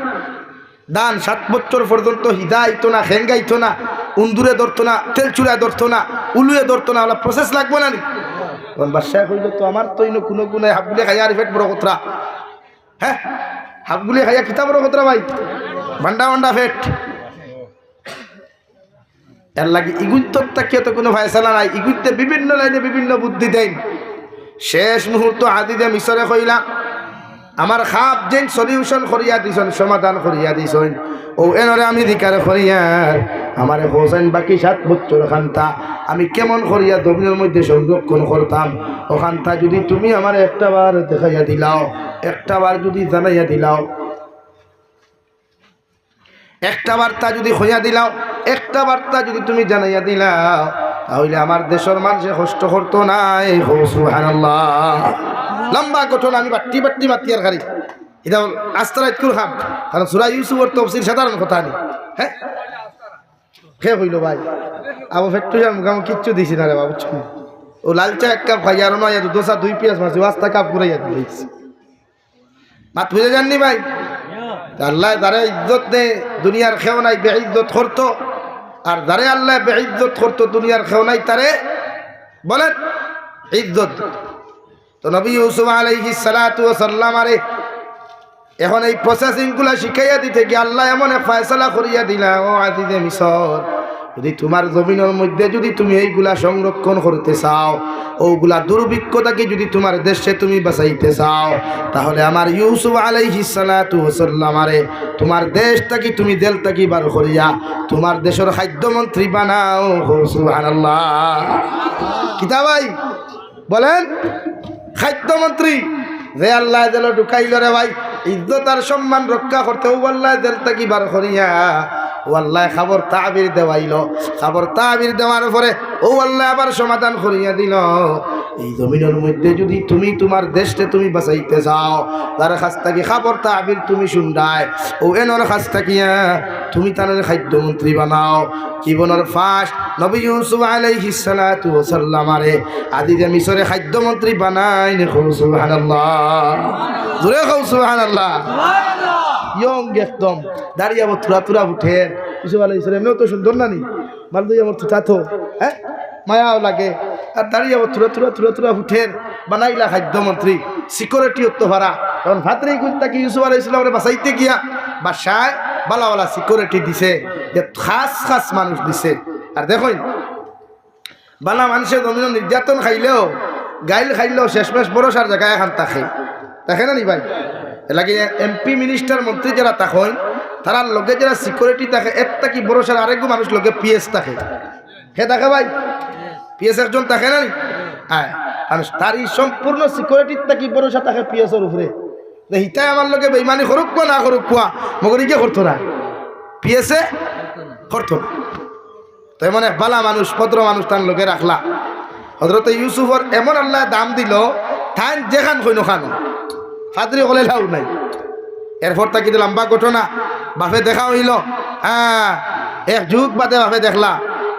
ধান 7 বছর পর্যন্ত হিদাইতো না, হেঙ্গাইতো না, উন্দুরে ধরতো না, তেল চুলায় ধরতো না, উলুয়ে ধরতো না, ওলা প্রসেস লাগবে না। তখন বাদশাহ কইল, তো আমার তো কোনো কোনো হাফগুলি খাইয়া আর ফেট বড় কথা, হ্যাঁ হাফগুলি খাইয়া কিতা বড় কথা ভাই, ভান্ডা ভান্ডা ফেট, এর লাগে ইগুত্তর তাকিয়ে তো কোনো ফায়সালা নাই, ইগুত্তে বিভিন্ন লাইনে বিভিন্ন বুদ্ধি দেন। শেষ মুহূর্ত আজিজে মিশরে কইলা, আমার খাপ যেন সলিউশন করিয়া দিছেন, সমাধান করিয়া দিছেন, ও এনরে আমি দিকার করিয়ার আমারে হোসেন বাকি 7 বছর খান্তা আমি কেমন করিয়া জমিনের মধ্যে সংরক্ষণ করতাম, ওখানটা যদি তুমি আমার একটা বার দেখাইয়া দিলাও, একটা বার যদি জানাইয়া দিলাও। একটা বার্তা যদি হইয়া দিলাও, একটা বার্তা যদি তুমি জানাইয়া দিলাও, তাহলে আমার দেশের মানুষে কষ্ট করতো নাই। সুবহানাল্লাহ। লম্বা ঘটনা, আমি বাট্টি বাট্টি মাতি আর খারি এটা আস্তা রাত করে খাম, কারণ সূরা ইউসুফের তফসির সাধারণ কথা নেই। হ্যাঁ কে হইল ভাই আবু ফেট্টু গাম কিচ্ছু দিছি না রে বাবু। ও লাল চা এক কাপ খাই আর নয় দোসা 2 পেঁয়াজ মারছি, আস্তা কাপ ঘুরাইয়া দিয়েছি। মাত বুঝে যাননি ভাই? আল্লাহ যারে ইজ্জত দে দুনিয়ার খেও নাই বেইজ্জত করতো, আর যারে আল্লাহ বেইজ্জত করতো দুনিয়ার খেও নাই তারে বলেন ইজ্জত। তো নবী ইউসুফ আলাইহিস সালাতু ওয়াস সালাম আরে এখন এই প্রসেসিংগুলো শিখাইয়া দিতে গিয়ে আল্লাহ এমন এক ফয়সালা করিয়া দিলা, ও আজিজে মিসর, যদি তোমার জমিনের মধ্যে যদি তুমি এইগুলা সংরক্ষণ করতে চাও, ওগুলা দুর্ভিক্ষতাকে যদি তোমার দেশে তুমি বাঁচাইতে চাও, তাহলে আমার ইউসুফ আলাইহিস সালাতু ওয়াস সালাম আরে তোমার দেশটাকে তুমি জেলটাকে বার করিয়া তোমার দেশের খাদ্যমন্ত্রী বানাও। সুবহানাল্লাহ। কিতা ভাই বলেন খাদ্যমন্ত্রী যে আল্লাহ জেল ঢুকাইল রে ভাই, ইজ্জত আর সম্মান রক্ষা করতে ও আল্লাহ জেল থেকে বার করিয়া ও আল্লাহ খবর তাবির দেওয়াইল। খবর তাবির দেওয়ার পরে ও আল্লাহ আবার সমাধান করিয়া দিল, এই জমিনের মধ্যে যদি তুমি তোমার দেশকে তুমি বাঁচাইতে চাও, তার কাছ থেকে খবর তাবির তুমি শুনডায় ও এনর কাছ থাকিয়া তুমি তার খাদ্যমন্ত্রী বানাও। জীবনের ফার্স্ট নবী ইউসুফ আলাইহিস সালাতু ওয়াস সালাম আরে আদিতে মিশরে খাদ্যমন্ত্রী বানাই। সুবহানাল্লাহ, জোরে কও সুবহানাল্লাহ। ইয়ং একদম দাঁড়িয়ে তুরা তুরা উঠে ইউসুফ আলাইহিস সালাম এমনিও তো সুন্দর না নি মালদুই আমার তুতা তো হ্যাঁ মায়াও লাগে, আর দাঁড়িয়ে তুরা তুরা তুরা তুরা উঠে বানাইলা খাদ্যমন্ত্রী। সিকিউরিটি তো ভাড়া তখন ভাতরে গুনতাকে ইউসুফ আলাইহিস সালামের বাঁচাইতে গিয়া বাসায় বালাওয়ালা সিকিউরিটি দিছে, যে খাস খাস মানুষ দিছে। আর দেখুন বালা মানুষের জমিন নির্যাতন খাইলেও গাইল খাইলেও শেষমেশ বড়সার জায়গায় এখন তাকে দেখে না নি ভাই। এলাকি এমপি মিনিস্টার মন্ত্রী যারা তখন তারা লগে যারা সিকিউরিটি থাকে একটা কি বড়সার আরেক মানুষ লগে পিএস থাকে, হে দেখে ভাই পিএস একজন থাকে না নি। হ্যাঁ মানুষ তারই সম্পূর্ণ সিকিউরিটির থাকি বড়সা থাকে পিএসের উপরে। হিতাই আমার লগে বেইমানি করুক না করুক কুয়া মগর ইকে করতো না, পিএসএ করতো না। তো এমন এক বালা মানুষ ভদ্র মানুষ তার লোকে রাখলা। হযরত ইউসুফর এমন আল্লাহ দাম দিল ঠান যেখান কইনো খানো ফাদরি হলে লাউ নাই। এরপর তাকে লম্বা ঘটনা বাপে দেখা হইল। হ্যাঁ এক যুগ বাদে বাপে দেখলা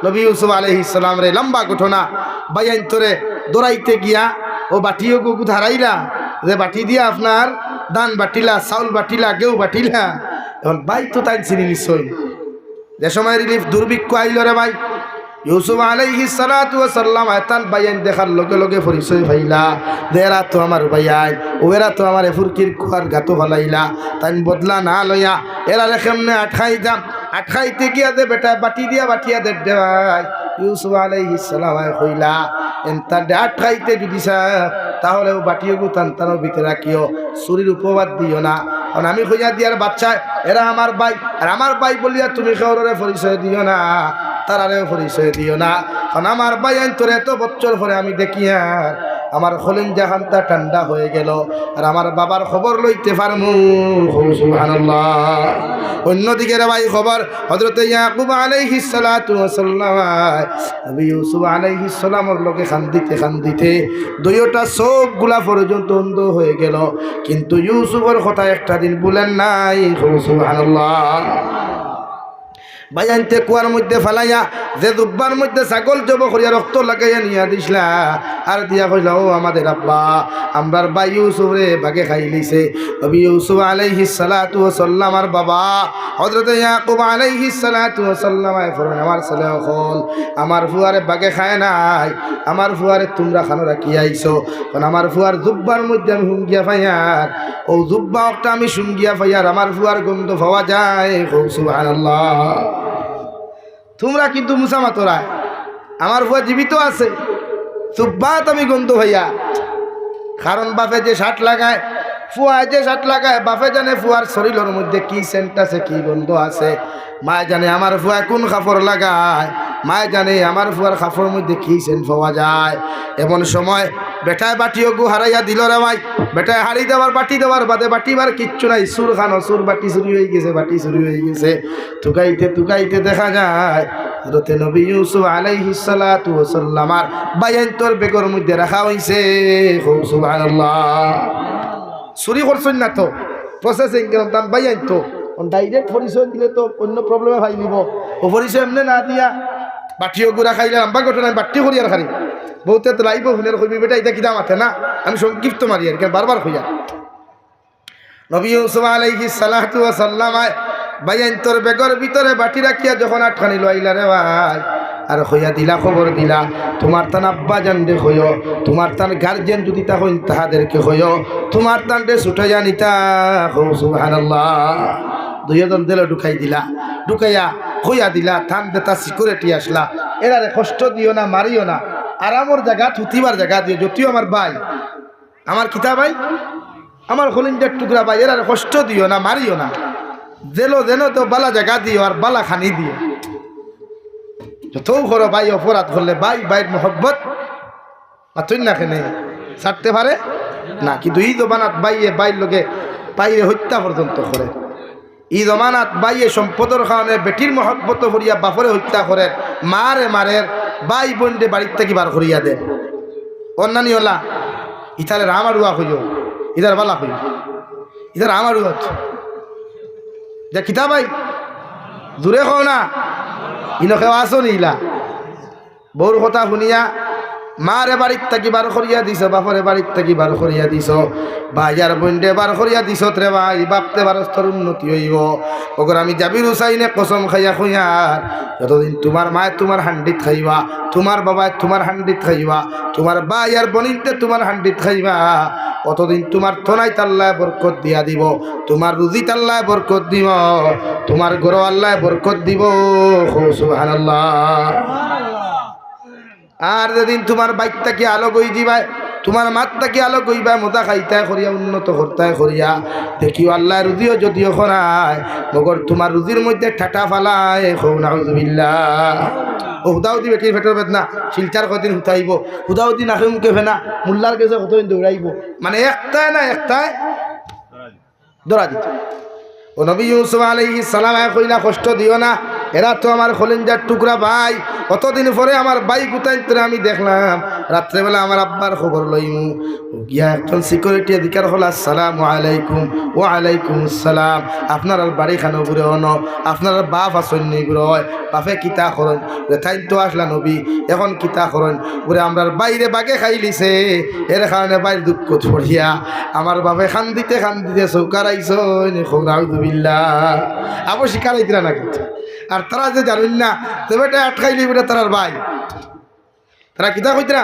নবী ইউসুফ আলাইহিস সালাম রে লম্বা ঘটনা বাইয়ান তোরে দৌড়াইতে গিয়া ও বাটিও গুগু ধারাইলা যে বাটি দিয়া আপনার দান বাটিলা চাউল বাটিলা গেউ বাটিলা। এখন বাই তো তাই চিনি নিশ্চয় যে সময় রিলিফ দুর্ভিক্ষ আইল রে ভাই ইউসুফ আলাইহিস সালাতু ওয়াস সালাম আতান বাইয়ান দেখার লগে লগে পরিচয় পাইলা যে এরা তো আমার বাইয়াই ও এরা তো আমার ফুরকির কুয়ার গাতো ফলাইলা। তাই বদলা না লইয়া এরা কেমনে আটকাই যাম, আটকাইতে গিয়া যে বেটা বাটি দিয়া বাটিয়া দে ভাই ইউসুফ আলাইহিস সালাম কইলা এনতা আটকাইতে যদি তাহলে ও বাটিও তান্তানোর ভিতরে রাখিও, শরীর উপবাদ দিও না। কারণ আমি কইয়া দিয়ার বাচ্চা এরা আমার ভাই, আর আমার ভাই বলিয়া তুমি কাউরে পরিচয় দিও না, তারারেও পরিচয় দিও না। কারণ আমার ভাই আইন তোর এত বছর পরে আমি দেখি আর আমার খলিঞ্জা খানটা ঠান্ডা হয়ে গেল, আর আমার বাবার খবর লইতে পারমু। সুবহানাল্লাহ। অন্যদিকে রে ভাই খবর হযরত ইয়াকুব আলাইহিস সালাতু ওয়াস সালাম নবী ইউসুফ আলাইহিস সালামের লোকে খান্দিতে খান্দিতে দুইটা চোখগুলা পর্যন্ত অন্ধ হয়ে গেল, কিন্তু ইউসুফের কথা একটা দিন বলেন নাই। সুবহানাল্লাহ। বাইয়ানতে কুয়ার মধ্যে ফালাইয়া যে দুব্বার মধ্যে ছাগল জব করিয়া রক্ত লাগাইয়া নিয়া দিসলা আর দিয়া কইলা ও আমাদের আব্বা আমরার ভাই ইউসুফ রে বাগে খাই লিছে। নবী ইউসুফ আলাইহিস সালাতু ওয়াস সালাম আর বাবা হযরত ইয়াকুব আলাইহিস সালাতু ওয়াস সালাম ফরমান আমার ছেলে হল আমার ফুয়ারে বাগে খায় নাই, আমার ফুয়ারে তোমরা খানো রাখি আইছো, কারণ আমার ফুয়ার জুব্বার মধ্যে আমি হুঙ্গিয়া ফাইয়ার ও জুব্বা একটা আমি শুঙ্গিয়া ফাইয়ার আমার ফুয়ার গন্ধ পাওয়া যায়। সুবহানাল্লাহ। তোমরা কিন্তু মুসামা তোরা আমার ফুয়া জীবিত আছে, সুব্বাত আমি গন্ধ ভাইয়া। কারণ বাপে যে শার্ট লাগায় ফুয়া যে শার্ট লাগায় বাপে জানে ফুয়ার শরীরের মধ্যে কি সেন্ট আছে কি গন্ধ আছে, মায় জানে আমার ফুয়া কোন কাপড় লাগায়, মায় জানে আমার ফুয়ার কাপড়ের মধ্যে কি সেন্ট পাওয়া যায়। এমন সময় বেটায় বাটিও গু হারাইয়া দিল রে ভাই। বেটায় হাড়ি দেওয়ার বাটি দেওয়ার বাদে বাটিবার কিচ্ছু নাই, সুর খানো সুর, বাটি চুরি হয়ে গেছে, বাটি চুরি হয়ে গেছে। তুকাইতে তুকাইতে দেখা যায় হযরতে নবী ইউসুফ আলাইহিস সালাতু ওয়াস সালাম আর বাইন্তর বেগর মধ্যে রাখা হইছে। সুবহানাল্লাহ। চুরি করছেন না তো, প্রসেসিং কেন তান বাইন্ত ডাইরেক্ট পরিচয় দিলে তো অন্য প্রবলেমে ভাই নিব। ও পরিচয় এমনি না দিয়া বাটিও গুড়া খাইলে লম্বা ঘটনা, বাটি করি আর খালি বহুতে তো লাইব হুনের কইবি বেটা এটা কিনা মাথে না, আমি সংক্ষিপ্ত মারি আর বারবার হইয়া। নবী ইউসুফ আলাইহিস সালাতু ওয়াস সালাম বাইন্তর বেগর ভিতরে বাটি রাখিয়া যখন আটখানি লইলা রে ভাই, আর হইয়া দিলা, খবর দিলা তোমার তান আব্বা জানলে হইও, তোমার তান গার্জেন যদি তা হইন তাহাদেরকে হইও, তোমার তানটে ছুটে জানিতা। সুবহানাল্লাহ। দুইজন দিল ঢুকাই দিলা, ঢুকাইয়া হইয়া দিলা, থান দেতা সিকিউরিটি আসলা, এরারে কষ্ট দিও না, মারিও না, আরামর জায়গা থুতিবার জায়গা দিও। যদিও আমার ভাই, আমার কিতা ভাই, আমার হলিঞ্জার টুকরা ভাই, এরারে কষ্ট দিও না, মারিও না, জেলো যেন তো বালা জায়গা দিও আর বালা খানি দিও। যত করো ভাই অপরাধ করলে ভাই ভাইয়ের মহব্বত তুই না কেনে ছাড়তে পারে না, কিন্তু এই জমানাত বাইয়ে বাইর লোকে বাইরে হত্যা পর্যন্ত করে। এই জমানাত বাইয়ে সম্পদের কারণে বেটির মহব্বত করিয়া বাপরে হত্যা করে, মারে মারের বাই বোনরে বাড়ির থেকে বার করিয়া দেন। অন্যান্য হলা ইতারে রামারুয়া হইল, ইধার বালা হইল, ইধার আমারুয়া যে কিতা ভাই দূরে খাও না, ইনকেও আসো নিলা। বউর কথা শুনিয়া মারে বাড়ির থাকি বার করিয়া দিছ, বাপরে বাড়ির থাকি বার করিয়া দিছ, ভাইয়ার বোনরে বার করিয়া দিছ রে ভাই, বাপতে বারস্তর উন্নতি হইব। ওগর আমি জাবির হুসাইনে কসম খাইয়া খুঁয়ার, যতদিন তোমার মায় তোমার হান্ডিত খাইবা, তোমার বাবায় তোমার হান্ডিত খাইবা, তোমার ভাই আর বোনিতে তোমার হান্ডিত খাইবা, অতদিন তোমার থনাই আল্লাহ বরকত দিয়া দিব, তোমার রুজিত আল্লাহ বরকত দিব, তোমার গরো আল্লাহ বরকত দিব। সুবহানাল্লাহ। আর যেদিন তোমার বাইকটাকে আলো গই দিবাই, তোমার মাতটাকে আলো গইবা, মোদা খাইতায় করিয়া উন্নত করতায় করিয়া দেখিও আল্লাহ রুজিও যদিও খরায়, মগর তোমার রুজির মধ্যে ঠাটা ফালায়। নাউযুবিল্লাহ। ও হুদাউদি বেটির ফেটের বেদনা শিলচার কদিন হুতাইব, হুদাউদি নাকে মুখে ফেনা মুল্লার কাছে কতদিন দৌড়াইব, মানে একটাই না একটাই দৌড়া দিত। ও নবী ইউসুফ আলাইহিস সালাম কইলা কষ্ট দিও না, এরা তো আমার খলিঞ্জার টুকরা ভাই, অতদিন পরে আমার ভাই গুতাইতে আমি দেখলাম। রাত্রেবেলা আমার আব্বার খবর লইমু, গিয়া একজন সিকিউরিটি অধিকার হল, আসসালামু আলাইকুম। ও আলাইকুম আসসালাম। আপনার বাড়ি খানো ঘুরে অন, আপনার বাপ আসন্য ঘুরে হয়, বাপে কিতা করেন রেথাইন তো আসলা নবী, এখন কিতা করেন ঘুরে আমরা বাইরে বাগে খাইলিছে, এর কারণে বাইর দুঃখ ছড়িয়া আমার বাপে খান দিতে চৌকার আইস। নাউযুবিল্লাহ। আবো শিকার আইতরা না কিন্তু, আর তারা যে জানুন না বেটা আটকাইলি বেটা তারার ভাই, তারা কিতা কইতরা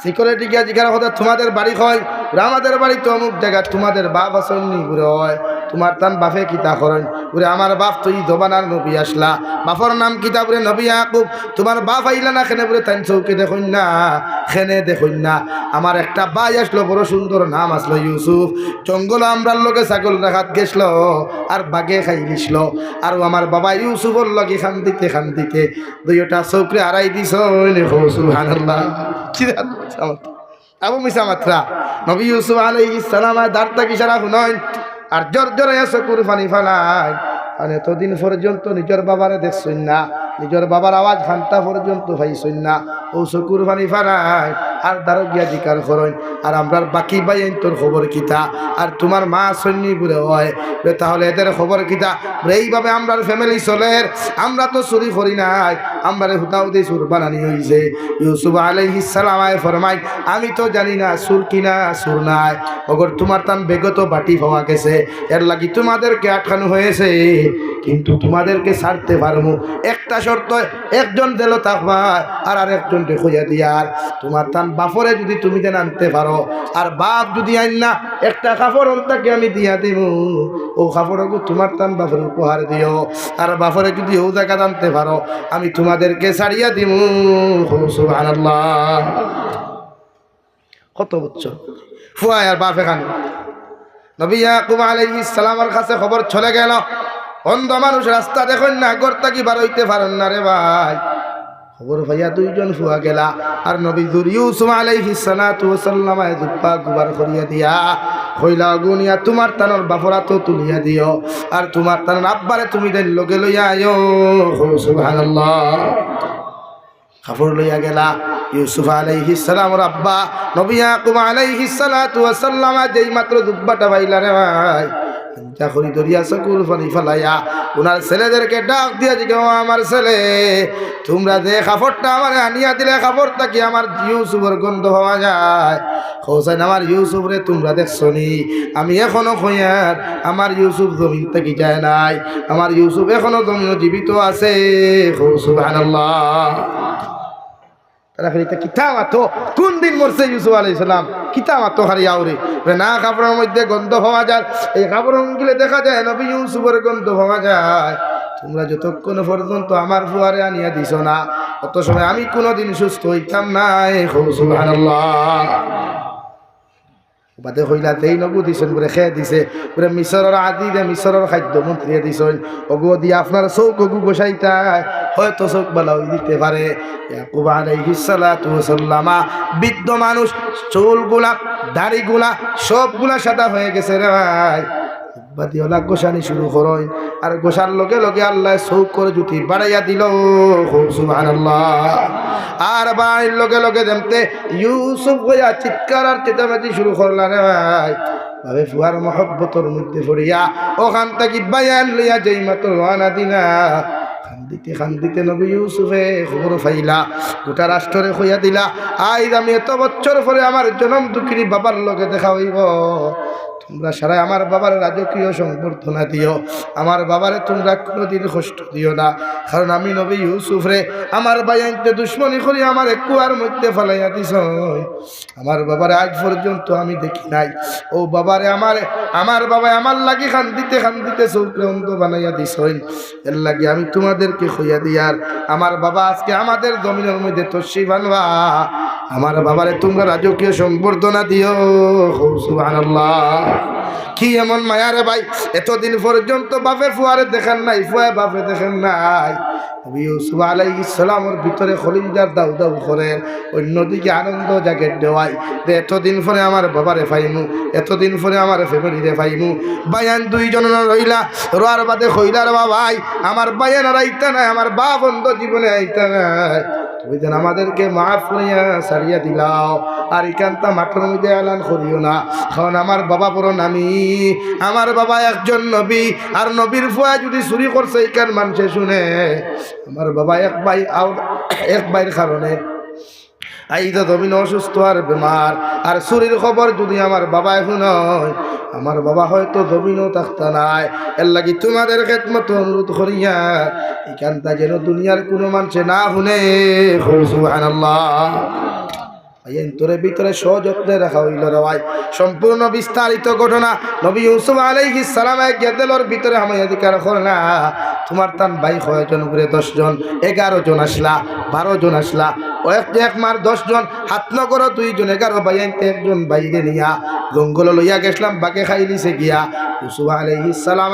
সিকিউরিটি গিয়া জিজ্ঞাসা কথা, তোমাদের বাড়ি হয়? আমাদের বাড়ি তো অমুক জায়গা, তোমাদের বাপ আসন্নি ঘুরে হয়, তোমার তান বাপে কিতা করেন বলে, আমার বাপ তুই জবানার নবী আসলা, বাপর নাম কিতা বলে নবী ইয়াকুব, তোমার বাপ আইলা না খেনে বলে তাই চৌকে দেখুন না, খেনে দেখুন না, আমার একটা ভাই আসলো বড় সুন্দর নাম আসলো ইউসুফ, জঙ্গল আমরার লোকে ছাগল রাখাত গেছিল আর বাগে খাই দিছিল, আর আমার বাবা ইউসুফর লগে খান দিতে দুইটা চৌকরে হারাই দিছ। সুবহানাল্লাহ। আবু মিসা মাত্রা নবী ইউসুফ আলাইহিস সালাম দাঁড়টা কিসারা শুনয় আর জোর জোরে চকুর পানি ফালায়, আর এতদিন পর্যন্ত নিজের বাবারে দেখছই না, নিজের বাবার আওয়াজ ঘন্টা পর্যন্ত পাইছই না, ও চকুর পানি ফালায় আর দাঁড়ো গিয়া জিকার করেন, আর আমরার বাকি বাইন তোর খবর কিতা, আর তোমার মা সৈনী বুড়ে হয়, তাহলে এদের খবর কিতা? এইভাবে আমরার ফ্যামিলি চলে, আমরা তো চুরি করি নাই, আমরা হুতাউদি সুর বানানি হয়েছে। ইউসুফ আলাইহিস সালাম ফরমাই, আমি তো জানি না সুর কিনা সুর নাই, অগর তোমার তান বেগত বাটি পাওয়া গেছে, এর লাগি তোমাদেরকে আটকানো হয়েছে, কিন্তু তোমাদেরকে ছাড়তে পারবো একটা শর্ত, একজন দিল থাকবা আর আরেকজন দেখইয়া দিয়ার, তোমার তান বাপরে যদি তুমি দেন আনতে পারো, আর বাপ যদি আইন না একটা কাপড় তাকে আমি দিয়া দিব, ও কাপড়কে তোমার তান বাপরে উপহার দিও, আর বাপরে যদি ও জায়গা আনতে পারো আমি তোমাদেরকে ছাড়িয়া দিব। সুবহানাল্লাহ। কত বছর ফুয়া আর বাপ এখানে। নবী ইয়াকুব আলাইহিস সালামের কাছে খবর চলে গেল, অন্ধ মানুষ রাস্তা দেখুন না, ঘর থাকি বার হইতে পারেন না রে ভাই, খবর ভাইয়া দুইজন ফুয়া গেলা আর নবী ইউসুফ আলাইহিস সালাতু ওয়াস সালাম দুপা গুবার করিয়া দিয়া কইলা গুনিয়া তোমার তানোর বাপরা তো তুলিয়া দিও আর তোমার তানোর আব্বারে তুমি দেন লগে লইয়া আয়ো সুবহানাল্লাহ কাপড় লইয়া গেলা ইউসুফ আলাইহিস সালাম ওর আব্বা নবী ইয়াকুব আলাইহিস সালাতু ওয়াস সালাম যেই মাত্র দুব্বাটা বাইলা রে ভাই চাকরি দরিয়া সকল পানি ফেলাইয়া ওনার ছেলেদেরকে ডাক দিয়া জিজ্ঞাসা আমার ছেলে তোমরা যে কাপড়টা আমার আনিয়া দিলে কাপড়টা কি আমার ইউসুফের গন্ধ পাওয়া যায় হোসেন আমার ইউসুফ রে তোমরা দেখছো নি আমি এখনো খোঁয়ার আমার ইউসুফ জমিন থেকে যায় নাই আমার ইউসুফ এখনো জমিন জীবিত আছে সুবহানাল্লাহ তারা খালি কিতাব আতো কোন দিন মরছে ইউসুফ আলাইহিস সালাম কিতাব আতো হারি আউরে না কাপড়ের মধ্যে গন্ধ পাওয়া যায় এই কাপড়গুলো দেখা যায় নবী ইউসুফের গন্ধ পাওয়া যায় তোমরা যতক্ষণ পর্যন্ত আমার ফুয়ারে আনিয়া দিছ না অত সময় আমি কোনোদিন সুস্থ হইতাম নাই সুবহানাল্লাহ বাদে হইলা দেই নবু দিছেন বলে খেয়ে দিছে বলে মিশরের আদিদে মিশরের খাদ্য মন্ত্রী দিছেন ওগো দিয়ে আপনার চৌক ওগু বসাইতায় হয়তো চৌক বালা হই দিতে পারে ইয়াকুব আলাইহিস সালাতু ওয়াস সালাম বৃদ্ধ মানুষ চুলগুলা দাড়িগুলা সবগুলা সাদা হয়ে গেছে রে ভাই বাদিওলা গোসানি শুরু করই আর গোসার লগে লগে আল্লাহ চৌক করে জুতি বাড়াইয়া দিল সুবহানাল্লাহ আর বাড়ির লগে লগে যেমতে ইউসুফ হইয়া চিৎকার আর চেঁচামেচি শুরু করলা রে ভাই ভাবে ফুয়ার মহব্বতর মধ্যে পড়িয়া ওখান থেকে বায়ান লইয়া যেই মাত্র রানা দিলা খান্দিতে নবী ইউসুফে খবর পাইলা গোটা রাষ্ট্রে হইয়া দিলা আইজ আমি এত বছর পরে আমার জনম দুঃখিনী বাবার লগে দেখা হইব তোমরা সারা আমার বাবার রাজকীয় সংবর্ধনা দিও আমার বাবারে তোমরা কোনোদিন কষ্ট দিও না কারণ আমি নবী ইউসুফ রে আমার বাইনতে দুশ্মনী করি আমার কুয়ার মধ্যে ফেলাইয়া দিছ আমার বাবারে আজ পর্যন্ত আমি দেখি নাই ও বাবারে আমার বাবা আমার লাগি খান্দিতে চৌকে অন্ধ বানাইয়া দিছ এর লাগি আমি তোমাদেরকে খইয়া দিয়ার আমার বাবা আজকে আমাদের জমিনের মধ্যে তসি বানবা আমার বাবারে তোমরা রাজকীয় সংবর্ধনা দিও সুবহানাল্লাহ কি এমন মায়া রে ভাই এতদিন পর্যন্ত বাপে ফুয়ারে দেখেন নাই ফুয়া বাপে দেখেন নাই ইউসুফ আলাইহিস সালামের ভিতরে খলিজার দাউ দাউ করে অন্যদিকে আনন্দ জাগে দেওয়াই যে এতদিন পরে আমার বাবারে পাইমু এতদিন পরে আমার ফ্যামিলিরে পাইমু বায়ান দুইজন রইলা রোয়ার বাদে কইলার বাবাই আমার বায়ান আর আইতা নাই আমার বা বন্ধ জীবনে আইতা নাই তুমি যেন আমাদেরকে মাফ করিয়া সারিয়া দিলাও আর এখানটা মাঠের মধ্যে এলান করিও না কারণ আমার বাবা বড় নামি আমার বাবা একজন নবী আর নবীর ফুয়া যদি চুরি করছে এখান মানুষে শুনে আমার বাবা এক ভাইয়ের কারণে আইদা জমিন অসুস্থ আর বেমার আর চুরির খবর যদি আমার বাবায় শুনয় আমার বাবা হয়তো জমিনও থাকতা নাই এর লাগি তোমাদের খেদমত অনুরোধ করিয়া এখানটা যেন দুনিয়ার কোনো মানুষে না শুনে সুবহানাল্লাহ তোরে ভিতরে সযত্নে রাখা হইল রে ভাই সম্পূর্ণ বিস্তারিত ঘটনা নবী ইউসুফ আলাইহিস সালাম গেদেলর ভিতরে হামায়াদিকার করলা তোমার তান ভাই কয়জন করে 10 জন 11 জন আসলা 12 জন আসলা ও এক মার 10 জন হাত নগর 2 জন 11 ভাই আনতে একজন বাইরে নিয়া জঙ্গল লইয়া গেছলাম বাকে খাইলিছে গিয়া ইউসুফ আলাইহিস সালাম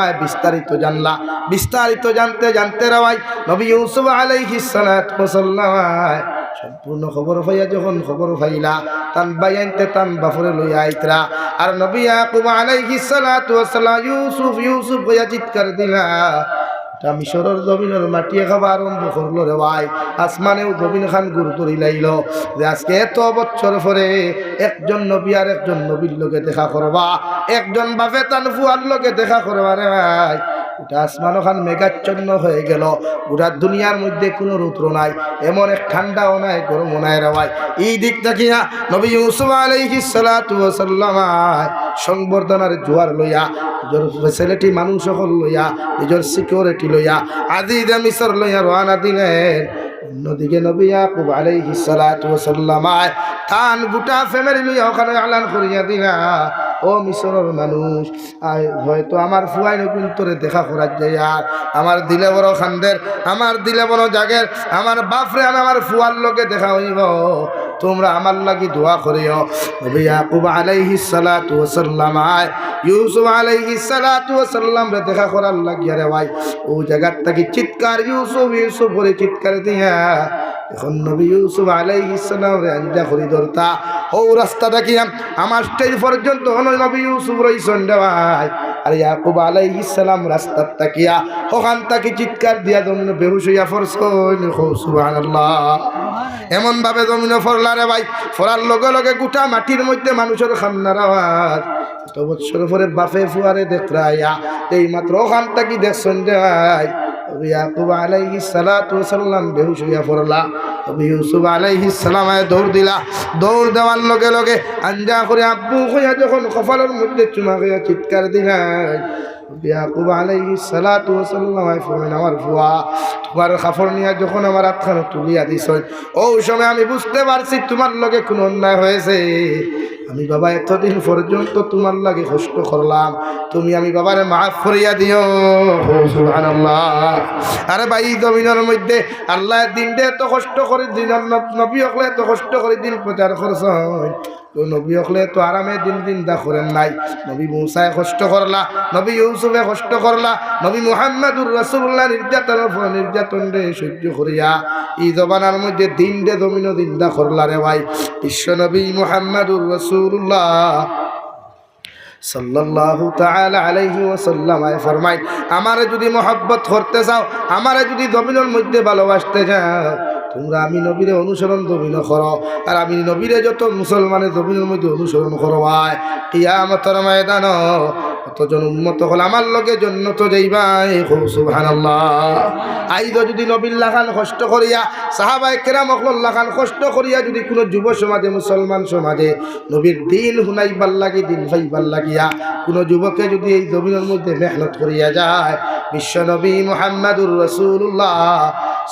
বিস্তারিত জানতে রে ভাই নবী ইউসুফ আলাইহিস সালাম সম্পূর্ণ খবর পাইয়া যখন খবর পাইলা তান বাইনতে তান বাফরে লইয়া আইতরা আর নবী ইয়াকুব আলাইহিস সালাতু ওয়াস সালাম ইউসুফ হইয়া চিৎকার দিলা তা মিশরের জমিনের মাটিয়ে খাবার আরম্ভ করলো রে ভাই আসমানেও জমিন খান গুরুতরি লাইল যে আজকে এত বছর পরে একজন নবী আর একজন নবীর লোকে দেখা করবা একজন বাপে তান ফুয়ার লোকে দেখা করবা রে ভাই ওটা আসমান খান মেঘাচ্ছন্ন হয়ে গেল গোটা দুনিয়ার মধ্যে কোনো রৌদ্র নাই এমন এক ঠান্ডাও নাই গরমও নাই রে ভাই এই দিক দেখিয়া নবী ইউসুফ আলাইহিস সালাতু ওয়াস সালাম সংবর্ধনার জোয়ার লইয়া নিজের ফ্যাসিলিটি মানুষ সকল লইয়া নিজের সিকিউরিটি লইয়া আজিজে মিসর লইয়া রওনা দিলেন অন্যদিকে নবী ইয়াকুব আলাইহিস সালাতু ওয়াস সালাম তান গোটা ফ্যামিলি লইয়া ওখানে এলান করিয়া দিলা ও মিশরের মানুষ হয়তো আমার ফুয়াই নতুন তোরে দেখা করার যায় আর আমার দিলে বড় খান্দের আমার দিলে বড় জাগের আমার বাপরে আমার ফুয়ার লোকে দেখা হইব তোমরা আমার লাগি দোয়া করিও নবী ইয়াকুব আলাইহিস সালাতু ওয়াস সালাম ইউসুফ আলাইহিস সালাতু ওয়াস সালাম রে দেখা করার লাগিয়া রে ভাই ও জায়গার থেকে চিৎকার ইউসুফ করে চিৎকার দিয়া এখন নবী ইউসুফ আলাইহিস সালাম আঞ্জা করি ধরতা ও রাস্তাটা কি আমার স্টেজ পর্যন্ত নবী ইউসুফ রইছেন দেওয়াই আর ইয়াকুব আলাইহিস সালাম রাস্তার তাকিয়া ওখান থেকে চিৎকার দিয়া জমিন বেহুশ হইয়া পড়ছেন সুবহানাল্লাহ এমন ভাবে জমিনে পড়লা রে ভাই পড়ার লগে লগে গোটা মাটির মধ্যে মানুষের খান্নার আওয়াজ তো বছর পরে বাপে ফুয়ারে দেখরাইয়া এই মাত্র ওখান থেকে দেখছেন যে ভাই ইয়াকুব আলাইহিস সালাতু ওয়াসাল্লাম বেহুশ হইয়া পড়লা নবী ইউসুফ আলাইহিস সালাম দৌড় দিলা দৌড় দেওয়ার লগে লগে আঞ্জা করে আব্বু হইয়া যখন কপালের মধ্যে চুমা হইয়া চিৎকার দিলাই ইয়াকুব আলাইহিস সালাতু ওয়াসাল্লাম ফরমাইলেন আমার ফুয়া তোমার কাপড় নিয়ে যখন আমার হাতখানা তুলিয়া দিছ ওই সময় আমি বুঝতে পারছি তোমার লগে কোনো অন্যায় হয়েছে আমি বাবা এতদিন পর্যন্ত তোমার লাগে কষ্ট করলাম তুমি আমি বাবারে মাফ করিয়া দিও সুবহানাল্লাহ আরে ভাই জমিনের মধ্যে আল্লাহ দিন দে এত কষ্ট করে দিন নবী হকলে এত কষ্ট করে দিন প্রচার করছেন তো নবী হকলে তো আরামে দিন দিন দা করেন নাই নবী মুসায় কষ্ট করলা নবী ইউসুফে কষ্ট করলা নবী মুহাম্মদুর রাসূলুল্লাহ নির্যাতন রে সহ্য করিয়া এই জবানার মধ্যে দিন দে জমিন দিন দা করলা রে ভাই বিশ্ব নবী মুহাম্মদুর রাসূলুল্লাহ সাল্লাল্লাহু তাআলা আলাইহি ওয়াসাল্লাম ফরমায় আমারে যদি মহব্বত করতে চাও আমারে যদি জমিনের মধ্যে ভালোবাসতে চাও তোমরা আমি নবীরে অনুসরণ জমিন করো আর আমি নবীরে যত মুসলমানের জমিনের মধ্যে অনুসরণ করো ভাই কিয়ামতের ময়দান কতজন উম্মত হল আমার লগে জান্নাত যাইবাই সুবহানাল্লাহ আইদ যদি নবীর লাগান কষ্ট করিয়া সাহাবায়ে কেরাম হল লাগান কষ্ট করিয়া যদি কোনো যুব সমাজে মুসলমান সমাজে নবীর দিন হুনাইবার লাগি দিন ভাইবার লাগিয়া কোনো যুবকে যদি এই জমিনের মধ্যে মেহনত করিয়া যায় বিশ্ব নবী মুহাম্মদুর রাসূলুল্লাহ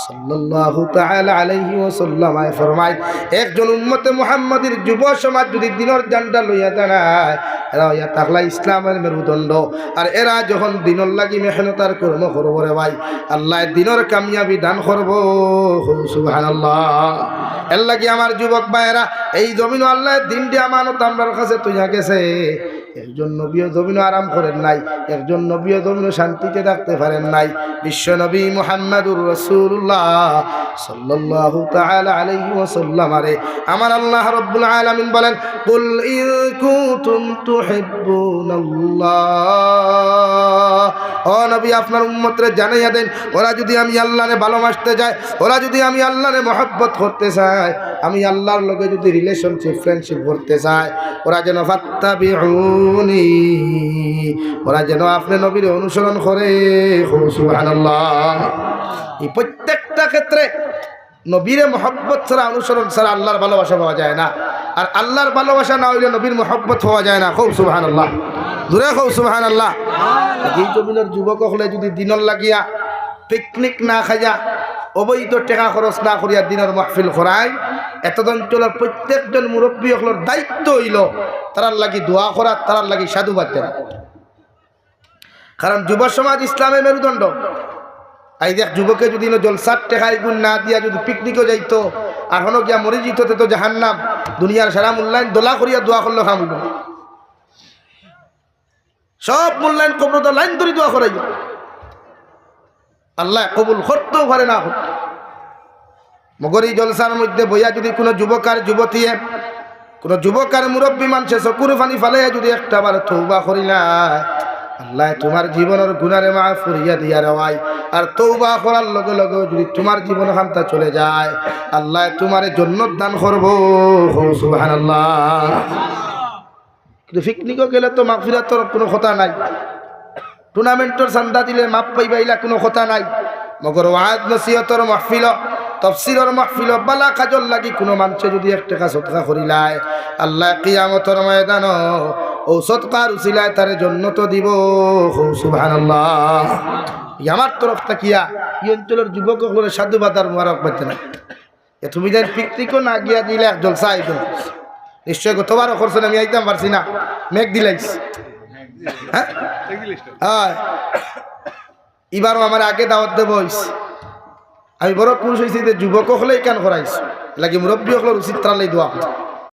সাল্লাল্লাহু তাআলা আলাইহি ওয়াসাল্লাম ফরমায় একজন উম্মতে মুহাম্মাদের যুব সমাজ যদি দিনের জান্ডা লইয়া দাঁড়ায় এরা ইয়া তাকলা ইসলামের মেরুদণ্ড আর এরা যখন দিনের লাগি মেহনত আর কর্ম করব রে ভাই আল্লাহ দিনের কামিয়াবি দান করব সুবহানাল্লাহ এর লাগি আমার যুবক ভাইরা এই জমিন আল্লাহ দিন দিয়ে আমানত আমরার কাছে তুইয়া গেছে একজন নবীও জমিন আরাম করেন নাই একজন নবীও জমিন শান্তিতে থাকতে পারেন নাই বিশ্ব নবী মুহাম্মদুর রাসূলুল্লাহ সাল্লাল্লাহু তাআলা আলাইহি ওয়াসাল্লাম আরে আমার আল্লাহ রাব্বুল আলামিন বলেন কুল ইন কুনতুম তুহিব্বুনাল্লাহ ও নবী আপনার উম্মতরে জানাইয়া দেন ওরা যদি আমি আল্লাহরে ভালোবাসতে যায় ওরা যদি আমি আল্লাহরে মহব্বত করতে চায় আমি আল্লাহর লগে যদি রিলেশনশিপ ফ্রেন্ডশিপ করতে চায় ওরা যেন ফাত্তাবিউনি ওরা যেন আপনি নবীর অনুসরণ করে সুবহানাল্লাহ এই প্রত্যেকটা ক্ষেত্রে নবীরে মহব্বত ছাড়া অনুসরণ ছাড়া আল্লাহর ভালোবাসা পাওয়া যায় না আর আল্লাহর ভালোবাসা না হইলে নবীর মহব্বত হওয়া যায় না খুব সুবহানাল্লাহ দূরে খুব সুবহানাল্লাহ এই জমিনের যুবক হলে যদি দিনের লাগিয়া পিকনিক না খাইয়া অবৈধ টাকা খরচ না করিয়া দিনের মাহফিল করায় এত অঞ্চলের প্রত্যেকজন মুরব্বী হলোর দায়িত্ব হইল তারার লাগি দোয়া করা তারার লাগি সাধুবাদ দেওয়া কারণ যুব সমাজ ইসলামের মেরুদণ্ড এই দেখ যুবকে যদি জলসার টেকায় গুণ না দিয়া যদি পিকনিকও যাইতো আর হনো গিয়া মরে যেত তো জাহান্নাম দুনিয়ার সারা মূল্যায়ন দোলা করিয়া দোয়া করলে খামিব সব মূল্যায়ন কবর তো লাইন ধরে দোয়া করাইব আল্লাহ কবুল করতেও পারে না মগর এই জলসার মধ্যে বইয়া যদি কোনো যুবক আর যুবতী কোনো যুবক আর মুরব্বী মানুষে চকুর পানি ফালাইয়া যদি একটা বার তওবা করিলা আল্লাহ তোমার জীবনের গুনারে মাফ করিয়া দিয়া রাওয়াই আর তওবা করার লগে লগে যদি তোমার জীবন খান্তা চলে যায় আল্লাহ তোমারে জান্নাত দান করব সুবহানাল্লাহ কিন্তু পিকনিকও গেলে তো মাগফিরাতের কোনো কথা নাই টুর্নামেন্টের চান্দা দিলে মাপ পাইবাইলা কোনো কথা নাই মগর ওয়াজ নসিহতর মাহফিল তফসিরের মাহফিল বালা কাজর লাগি কোনো মানুষে যদি এক টাকা সদকা করিলায় আল্লাহ কিয়ামতের ময়দান ও সদকার উসিলায় তারে জান্নাত দিব সুবহানাল্লাহ আমার তরফ তাকিয়া এই অঞ্চলের যুবকগুলোর সাধুবাদ আর মোবারকবাদ জানাই তুমি যেন পিকনিকও না গিয়া দিলে জলসা আইতো নিশ্চয় গতবারও করছেন আমি আইতাম পারছি না মেঘ দিলাইস হ্যাঁ এবারও আমার আগে দাওয়াত দেব আমি বড় খুশ হয়েছি যে যুবক হলেই কেন করাইছ লাগে মুরব্বী হলের উচিত তারালেই দোয়া